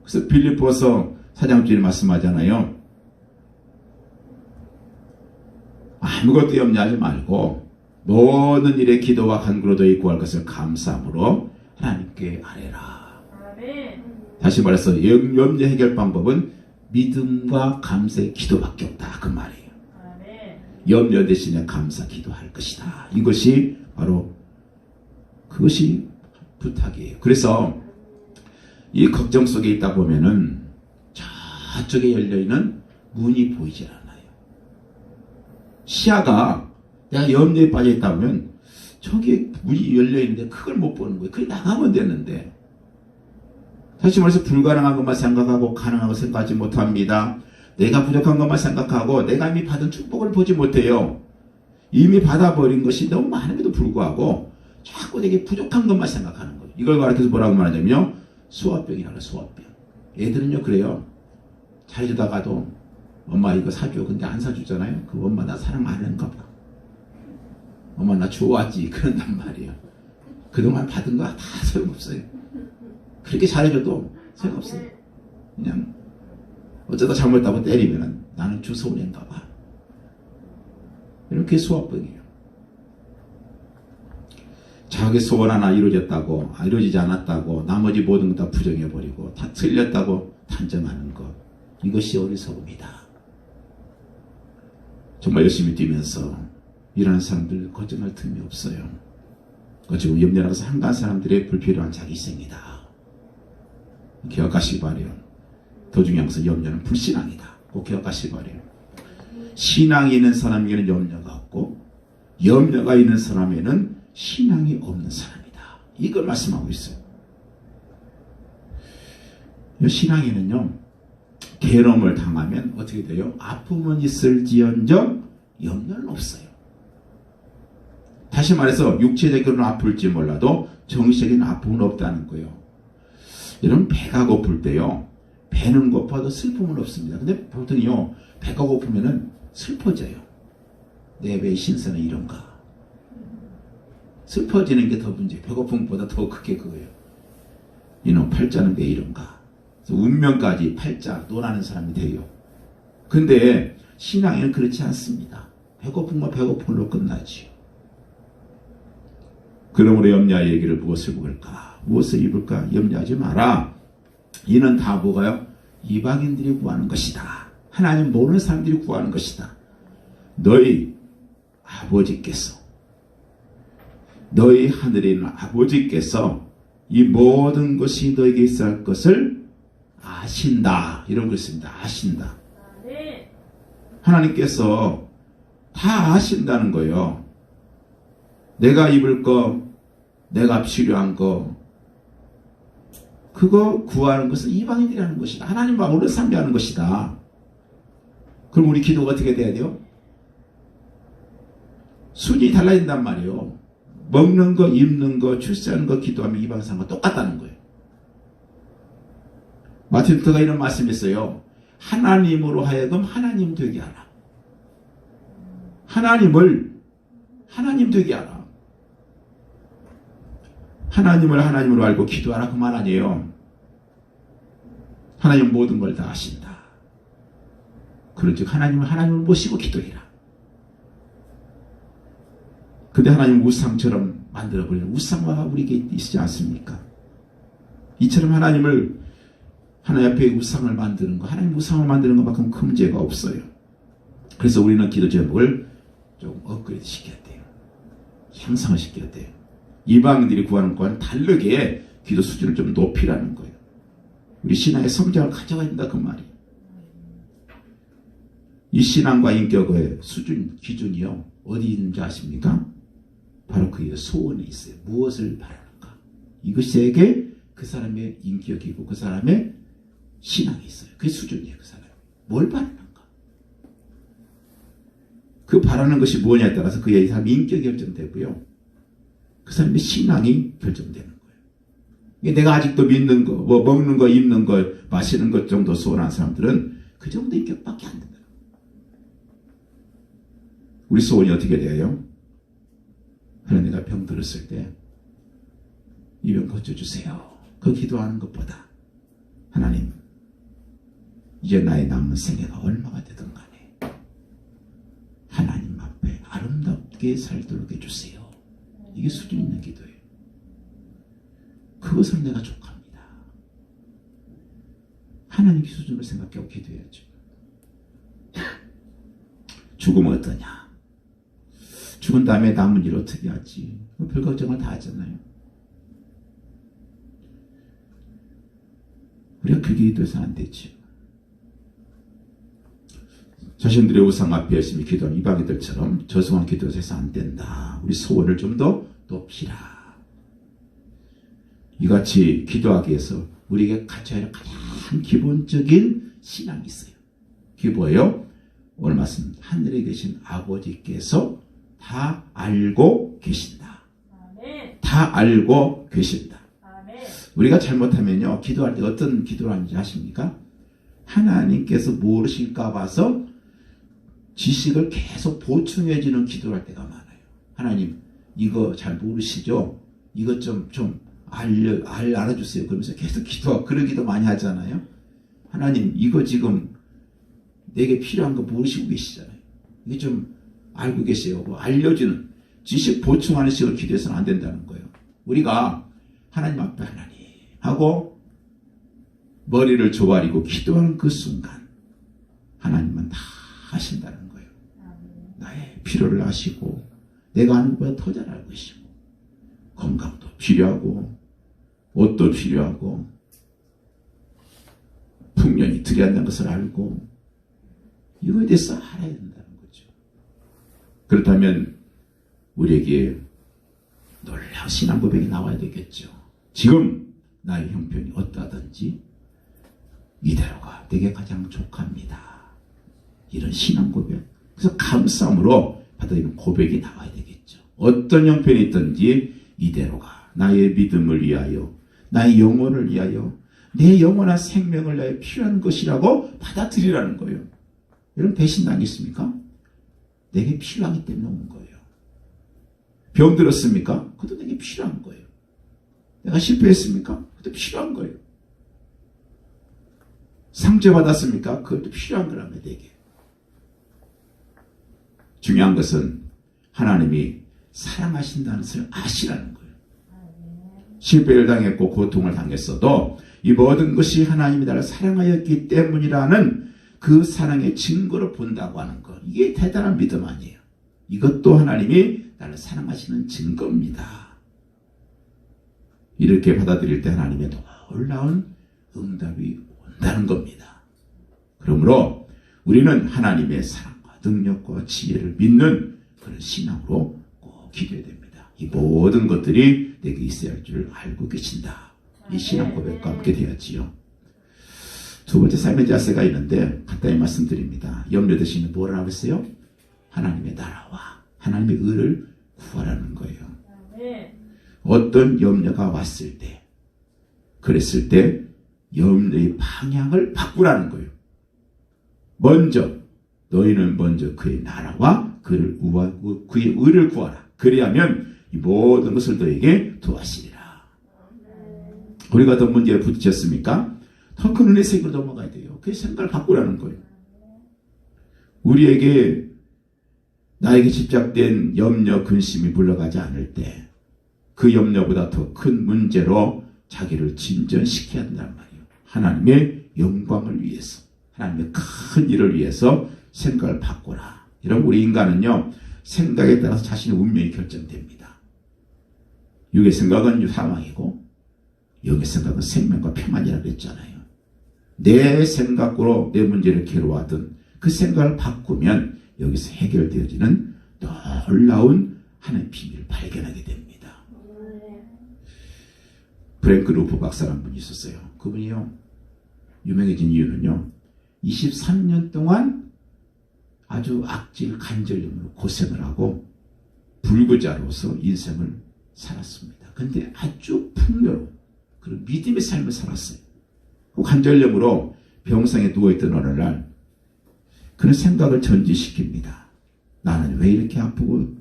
그래서 빌립보서 4장주일에 말씀하잖아요. 아무것도 염려하지 말고 모든 일에 기도와 간구로 너희 구할 것을 감사함으로 하나님께 아뢰라. 다시 말해서 염려 해결 방법은 믿음과 감사의 기도밖에 없다, 그 말이에요. 염려 대신에 감사 기도할 것이다. 이것이 바로 그것이 부탁이에요. 그래서 이 걱정 속에 있다 보면은 저쪽에 열려있는 문이 보이질 않아요. 시야가 내가 염려에 빠져 있다 보면 저기에 문이 열려있는데 그걸 못 보는 거예요. 그게 나가면 되는데, 다시 말해서 불가능한 것만 생각하고 가능한 것 생각하지 못합니다. 내가 부족한 것만 생각하고 내가 이미 받은 축복을 보지 못해요. 이미 받아버린 것이 너무 많음에도 불구하고 자꾸 내게 부족한 것만 생각하는 거예요. 이걸 가르쳐서 뭐라고 말하냐면요, 소화병이라고 해요. 소화병. 애들은요 그래요. 잘해주다가도 엄마 이거 사줘. 근데 안 사주잖아요. 그 엄마 나 사랑 안 했는가 봐. 엄마 나 좋아하지. 그런단 말이에요. 그동안 받은 거 다 소용없어요. 그렇게 잘해줘도 소용없어요. 그냥 어쩌다 잘못하고 때리면 나는 주소운인가 봐. 이렇게 소화병이에요. 자기 소원 하나 이루어졌다고, 이루어지지 않았다고 나머지 모든 것 다 부정해버리고 다 틀렸다고 단정하는 것, 이것이 어리석음이다. 정말 열심히 뛰면서 일하는 사람들 걱정할 틈이 없어요. 지금 염려라서 한가한 사람들의 불필요한 자기생이다. 기억하시기 바래요. 더 중요한 것은 염려는 불신앙이다. 꼭 기억하시기 바래요. 신앙이 있는 사람에게는 염려가 없고 염려가 있는 사람에는 신앙이 없는 사람이다. 이걸 말씀하고 있어요. 신앙에는요, 괴로움을 당하면 어떻게 돼요? 아픔은 있을지언정 염려는 없어요. 다시 말해서 육체적으로는 아플지 몰라도 정신적인 아픔은 없다는 거예요. 여러분, 배가 고플 때요, 배는 고파도 슬픔은 없습니다. 근데 보통요, 배가 고프면은 슬퍼져요. 내 배의 신선은 이런가. 슬퍼지는 게 더 문제예요. 배고픔보다 더 크게 그거예요. 이놈 팔자는 왜 이런가. 운명까지 팔자 논하는 사람이 돼요. 근데 신앙에는 그렇지 않습니다. 배고픔과 배고픔으로 끝나지. 그러므로 염려하기를 무엇을 먹을까? 무엇을 입을까? 염려하지 마라. 이는 다 뭐가요? 이방인들이 구하는 것이다. 하나님 모르는 사람들이 구하는 것이다. 너희 아버지께서, 너희 하늘에 있는 아버지께서 이 모든 것이 너에게 있어야 할 것을 아신다. 이런 거 있습니다. 아신다. 하나님께서 다 아신다는 거예요. 내가 입을 거, 내가 필요한 거, 그거 구하는 것은 이방인들이 하는 것이다. 하나님과 모르는 사람이 하는 것이다. 그럼 우리 기도가 어떻게 돼야 돼요? 순위 달라진단 말이에요. 먹는 거, 입는 거, 출세하는 거, 기도하면 이방 사람과 똑같다는 거예요. 마틴 루터가 이런 말씀했어요. 하나님으로 하여금 하나님 되게 하라. 하나님을 하나님 되게 하라. 하나님을 하나님으로 알고 기도하라 그 말 아니에요. 하나님 모든 걸 다 아신다. 그런즉 하나님을 하나님을 모시고 기도해라. 근데 하나님 우상처럼 만들어버리는 우상화가 우리에게 있지 않습니까? 이처럼 하나님 앞에 우상을 만드는 거, 하나님 우상을 만드는 것만큼 큰 문제가 없어요. 그래서 우리는 기도 제목을 좀 업그레이드 시켜야 돼요. 향상을 시켜야 돼요. 이방인들이 구하는 것과는 다르게 기도 수준을 좀 높이라는 거예요. 우리 신앙의 성장을 가져가야 된다 그 말이에요. 이 신앙과 인격의 수준, 기준이요. 어디 있는지 아십니까? 바로 그의 소원에 있어요. 무엇을 바라는가. 이것에게 그 사람의 인격이고 그 사람의 신앙이 있어요. 그게 수준이에요. 그 사람. 뭘 바라는가. 그 바라는 것이 뭐냐에 따라서 그의 삶의 인격이 결정되고요. 그 사람의 신앙이 결정되는 거예요. 내가 아직도 믿는 거, 뭐 먹는 거, 입는 거, 마시는 것 정도 소원한 사람들은 그 정도 인격밖에 안 된다. 우리 소원이 어떻게 돼요? 하나님 내가 병 들었을 때 이 병 고쳐주세요. 그 기도하는 것보다 하나님 이제 나의 남은 생애가 얼마가 되든 간에 하나님 앞에 아름답게 살도록 해주세요. 이게 수준 있는 기도예요. 그것을 내가 족합니다. 하나님 수준을 생각하고 기도해야죠. 죽으면 어떠냐? 죽은 다음에 남은 일 어떻게 하지? 별 걱정을 다 하잖아요. 우리가 그렇게 기도해서는 안 되죠. 자신들의 우상 앞에 열심히 기도하는 이방인들처럼 저승한 기도해서 안 된다. 우리 소원을 좀 더 높이라. 이같이 기도하기 위해서 우리에게 갖춰야 할 가장 기본적인 신앙이 있어요. 그게 뭐예요? 오늘 말씀 하늘에 계신 아버지께서 다 알고 계신다. 다 알고 계신다. 우리가 잘못하면요. 기도할 때 어떤 기도를 하는지 아십니까? 하나님께서 모르실까 봐서 지식을 계속 보충해주는 기도를 할 때가 많아요. 하나님 이거 잘 모르시죠? 이것 좀 알아주세요. 그러면서 계속 기도하고 그런 기도 많이 하잖아요. 하나님 이거 지금 내게 필요한 거 모르시고 계시잖아요. 이게 좀 알고 계세요. 뭐 알려주는 지식 보충하는 식으로 기도해서는 안 된다는 거예요. 우리가 하나님 앞에 하나님 하고 머리를 조아리고 기도하는 그 순간 하나님은 다 하신다는 거예요. 나의 필요를 아시고 내가 아는 것보다 더 잘 알고 계시고 건강도 필요하고 옷도 필요하고 풍년이 들여야 한다는 것을 알고 이거에 대해서 알아야 된다는 거죠. 그렇다면 우리에게 놀라운 신앙 고백이 나와야 되겠죠. 지금 나의 형편이 어떠하든지 이대로가 내게 가장 족합니다. 이런 신앙 고백. 그래서 감사함으로 받아들이는 고백이 나와야 되겠죠. 어떤 형편이 있든지 이대로가 나의 믿음을 위하여 나의 영혼을 위하여 내 영원한 생명을 위하여 필요한 것이라고 받아들이라는 거예요. 여러분 배신당했습니까? 내게 필요하기 때문에 온 거예요. 병 들었습니까? 그것도 내게 필요한 거예요. 내가 실패했습니까? 그것도 필요한 거예요. 상처받았습니까? 그것도 필요한 거라며 내게. 중요한 것은 하나님이 사랑하신다는 것을 아시라는 거예요. 실패를 당했고 고통을 당했어도 이 모든 것이 하나님이 나를 사랑하였기 때문이라는 그 사랑의 증거로 본다고 하는 것. 이게 대단한 믿음 아니에요. 이것도 하나님이 나를 사랑하시는 증거입니다. 이렇게 받아들일 때 하나님의 놀라운 응답이 온다는 겁니다. 그러므로 우리는 하나님의 사랑과 능력과 지혜를 믿는 그런 신앙으로 꼭 기도해야 됩니다. 이 모든 것들이 내게 있어야 할 줄 알고 계신다. 이 신앙 고백과 함께 되었지요. 두 번째 삶의 자세가 있는데 간단히 말씀드립니다. 염려되시는 뭐라고 했어요? 하나님의 나라와 하나님의 의를 구하라는 거예요. 어떤 염려가 왔을 때, 그랬을 때 염려의 방향을 바꾸라는 거예요. 너희는 먼저 그의 나라와 그의 의를 구하라. 그리하면 이 모든 것을 너에게 도와주시리라. 우리가 더 문제에 부딪혔습니까? 더 큰 은혜 세계로 넘어가야 돼요. 그 생각을 바꾸라는 거예요. 우리에게 나에게 집착된 염려, 근심이 물러가지 않을 때 그 염려보다 더 큰 문제로 자기를 진전시켜야 한단 말이에요. 하나님의 영광을 위해서, 하나님의 큰 일을 위해서 생각을 바꾸라. 이런 우리 인간은요, 생각에 따라서 자신의 운명이 결정됩니다. 육의 생각은 사망이고 영의 생각은 생명과 평안이라고 했잖아요. 내 생각으로 내 문제를 괴로워하던 그 생각을 바꾸면 여기서 해결되어지는 놀라운 하나님의 비밀을 발견하게 됩니다. 프랭크 루프 박사라는 분이 있었어요. 그분이요, 유명해진 이유는요, 23년 동안 아주 악질 간절염으로 고생을 하고 불구자로서 인생을 살았습니다. 그런데 아주 풍요로운 그런 믿음의 삶을 살았어요. 그 간절염으로 병상에 누워있던 어느 날 그런 생각을 전지시킵니다. 나는 왜 이렇게 아프고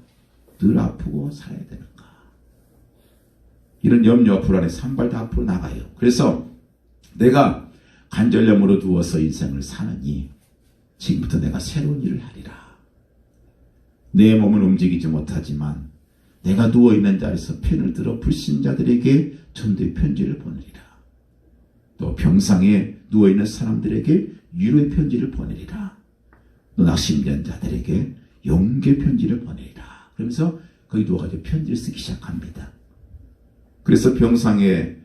늘 아프고 살아야 되는가. 이런 염려와 불안에서 한 발 더 앞으로 나가요. 그래서 내가 간절염으로 누워서 인생을 사느니 지금부터 내가 새로운 일을 하리라. 내 몸은 움직이지 못하지만 내가 누워있는 자리에서 펜을 들어 불신자들에게 전도의 편지를 보내리라. 또 병상에 누워있는 사람들에게 위로의 편지를 보내리라. 또 낙심된 자들에게 용기의 편지를 보내리라. 그러면서 거기 누워가지고 편지를 쓰기 시작합니다. 그래서 병상에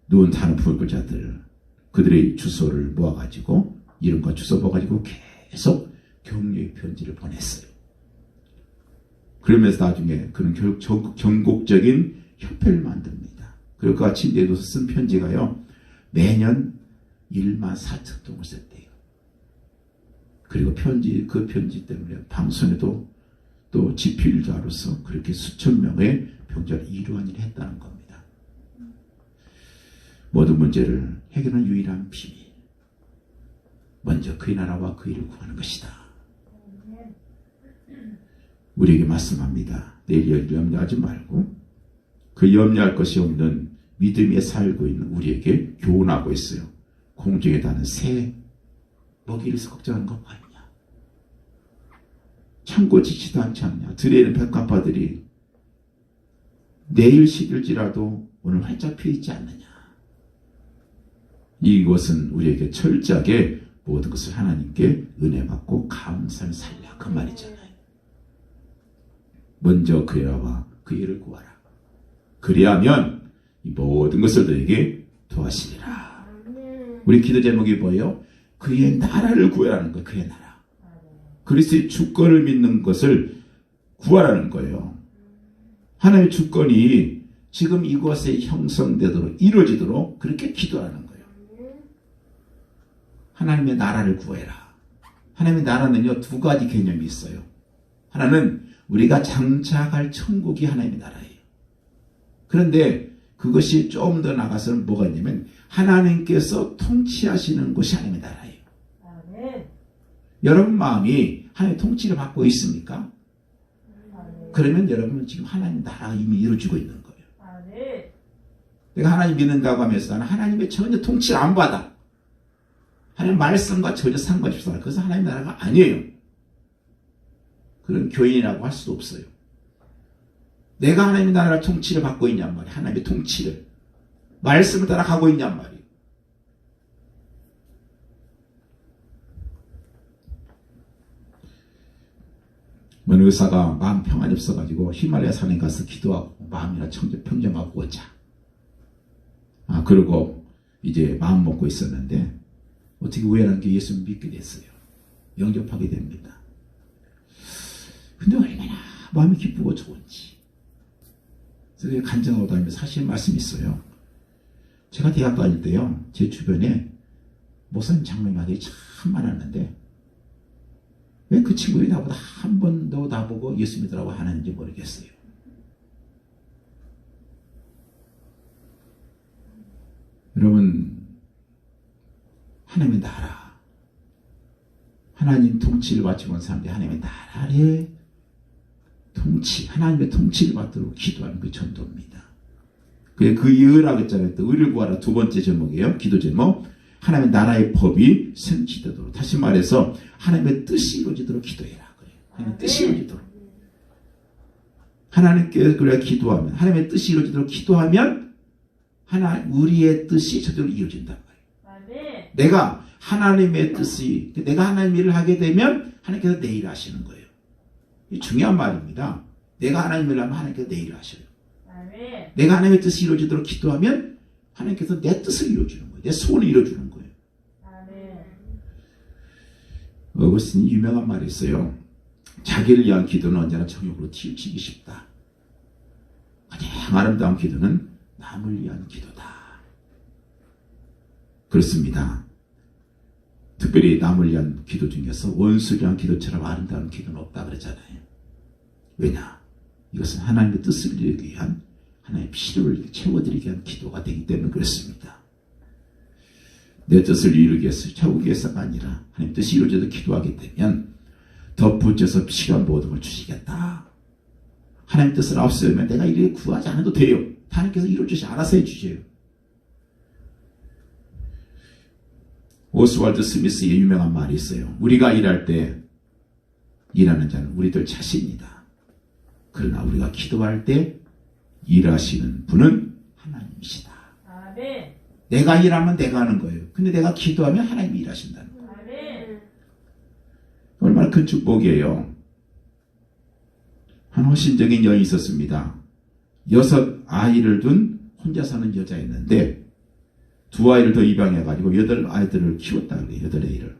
누운 다른 불구자들, 그들의 주소를 모아가지고 이름과 주소 모아가지고 계속 격려의 편지를 보냈어요. 그러면서 나중에 그런 전국적인 협회를 만듭니다. 그리고 그 침대에 누워서 쓴 편지가요, 매년 14,000통을 썼대요. 그리고 그 편지 때문에 방송에도 또 지필자로서 그렇게 수천 명의 병자를 이루한 일을 했다는 겁니다. 모든 문제를 해결하는 유일한 비밀. 먼저 그의 나라와 그 일을 구하는 것이다. 우리에게 말씀합니다. 내일 염려하지 말고 그 염려할 것이 없는 믿음에 살고 있는 우리에게 교훈하고 있어요. 공중에 다는 새 먹이를 위해서 걱정하는 것 아니냐. 참고 지치도 않지 않냐. 들에 있는 백합화들이 내일 시들지라도 오늘 활짝 펴 있지 않느냐. 이것은 우리에게 철저하게 모든 것을 하나님께 은혜 받고 감사를 살라. 그 말이잖아요. 먼저 그의 나라와 그 일을 구하라. 그리하면 이 모든 것을 너에게 도와주시리라. 우리 기도 제목이 뭐예요? 그의 나라를 구하라는 거예요. 그의 나라. 그리스도의 주권을 믿는 것을 구하라는 거예요. 하나님의 주권이 지금 이곳에 형성되도록 이루어지도록 그렇게 기도하는 거예요. 하나님의 나라를 구해라. 하나님의 나라는요, 두 가지 개념이 있어요. 하나는 우리가 장착할 천국이 하나님의 나라예요. 그런데 그것이 좀 더 나가서는 뭐가 있냐면 하나님께서 통치하시는 곳이 하나님의 나라예요. 여러분 마음이 하나님의 통치를 받고 있습니까? 그러면 여러분은 지금 하나님의 나라가 이미 이루어지고 있는 거예요. 내가 하나님 믿는다고 하면서 나는 하나님의 전혀 통치를 안 받아. 하나님 말씀과 전혀 상관없이 살아. 그것은 하나님의 나라가 아니에요. 그런 교인이라고 할 수도 없어요. 내가 하나님의 나라 통치를 받고 있냔 말이에요. 하나님의 통치를. 말씀을 따라 가고 있냔 말이에요. 어느 의사가 마음 평안이 없어가지고 히말라야 산에 가서 기도하고 마음이나 평정하고 오자. 그러고 이제 마음 먹고 있었는데 어떻게 우연한 게 예수를 믿게 됐어요. 영접하게 됩니다. 근데 얼마나 마음이 기쁘고 좋은지. 그래서 간증하고 다니면서 사실 말씀이 있어요. 제가 대학 다닐 때요, 제 주변에 목사님 장로님들이 참 많았는데 왜 그 친구들이 나보다 한 번도 나보고 예수 믿으라고 하는지 모르겠어요. 여러분, 하나님의 나라, 하나님 통치를 받지 못한 사람들이 하나님의 나라의 통치, 하나님의 통치를 받도록 기도하는 그 전도입니다. 그 의라고 했잖아요. 또 의를 구하라 두 번째 제목이에요. 기도 제목. 하나님의 나라의 법이 성취되도록. 다시 말해서 하나님의 뜻이 이루어지도록 기도해라. 그래요. 하나님의 뜻이 이루어지도록. 하나님께 그래 기도하면, 하나님의 뜻이 이루어지도록 기도하면 우리의 뜻이 저절로 이루어진단 말이에요. 내가 하나님의 뜻이, 내가 하나님의 일을 하게 되면 하나님께서 내 일을 하시는 거예요. 이 중요한 말입니다. 내가 하나님의 일을 하면 하나님께서 내 일을 하셔요. 내가 하나님의 뜻이 이루어지도록 기도하면 하나님께서 내 뜻을 이루어주는 거예요. 내 소원을 이루어주는 거예요. 어거스틴이 유명한 말이 있어요. 자기를 위한 기도는 언제나 정욕으로 치우치기 쉽다. 가장 아름다운 기도는 남을 위한 기도다. 그렇습니다. 특별히 남을 위한 기도 중에서 원수를 위한 기도처럼 아름다운 기도는 없다 그랬잖아요. 왜냐? 이것은 하나님의 뜻을 이루기 위한, 하나님의 필요를 채워드리기 위한 기도가 되기 때문에 그렇습니다. 내 뜻을 이루기 위해서, 채우기 위해서가 아니라 하나님 뜻이 이루어져도 기도하게 되면 덧붙여서 필요한 모든 걸 주시겠다. 하나님 뜻을 앞세우면 내가 이렇게 구하지 않아도 돼요. 하나님께서 이루어주시 알아서 해주세요. 오스왈드 스미스의 유명한 말이 있어요. 우리가 일할 때 일하는 자는 우리들 자신이다. 그러나 우리가 기도할 때 일하시는 분은 하나님이시다. 아멘. 내가 일하면 내가 하는 거예요. 근데 내가 기도하면 하나님이 일하신다는 거예요. 아멘. 얼마나 큰 축복이에요. 한 헌신적인 여인이 있었습니다. 6 아이를 둔 혼자 사는 여자였는데 2 아이를 더 입양해가지고 8 아이들을 키웠다 그래요. 8애를.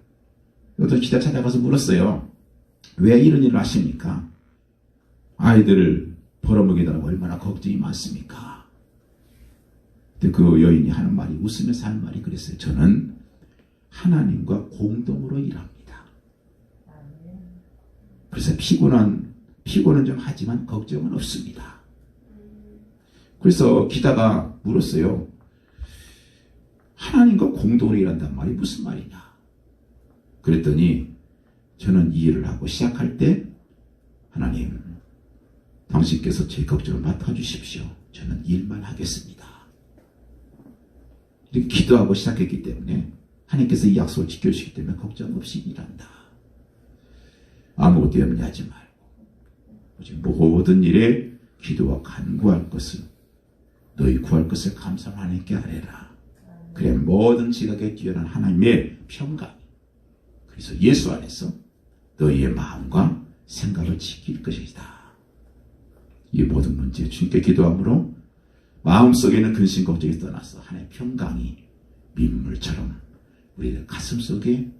여기서 기자 찾아가서 물었어요. 왜 이런 일을 하십니까? 아이들을 벌어먹이느라고 얼마나 걱정이 많습니까? 근데 그 여인이 하는 말이, 웃으면서 하는 말이 그랬어요. 저는 하나님과 공동으로 일합니다. 그래서 피곤은 좀 하지만 걱정은 없습니다. 그래서 기자가 물었어요. 하나님과 공동으로 일한단 말이 무슨 말이냐? 그랬더니 저는 이 일을 하고 시작할 때 하나님, 당신께서 제 걱정을 맡아주십시오. 저는 일만 하겠습니다. 이렇게 기도하고 시작했기 때문에 하나님께서 이 약속을 지켜주시기 때문에 걱정 없이 일한다. 아무것도 염려하지 말고 오직 모든 일에 기도와 간구할 것을, 너희 구할 것을 감사를 하나님께 아뢰라. 그래 모든 지각에 뛰어난 하나님의 평강, 그래서 예수 안에서 너희의 마음과 생각을 지킬 것이다. 이 모든 문제 주님께 기도함으로 마음속에는 근심 걱정이 떠나서 하나님의 평강이 민물처럼 우리의 가슴속에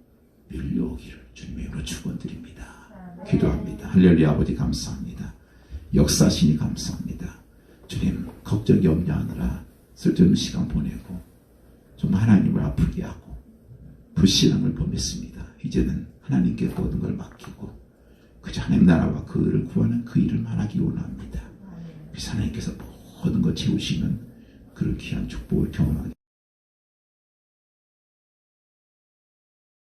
밀려오기를 주님의 이름으로 축원드립니다. 기도합니다. 할렐루야. 아버지 감사합니다. 역사하시니 감사합니다. 주님, 걱정 염려하느라 쓸데없는 시간 보내고 좀 하나님을 아프게 하고 불신앙을 범했습니다. 이제는 하나님께 모든 걸 맡기고 그저 하나님 나라와 그 일을 구하는 그 일을 하기 원합니다. 그래서 하나님께서 모든 것 채우시는 그런 귀한 축복을 경험하게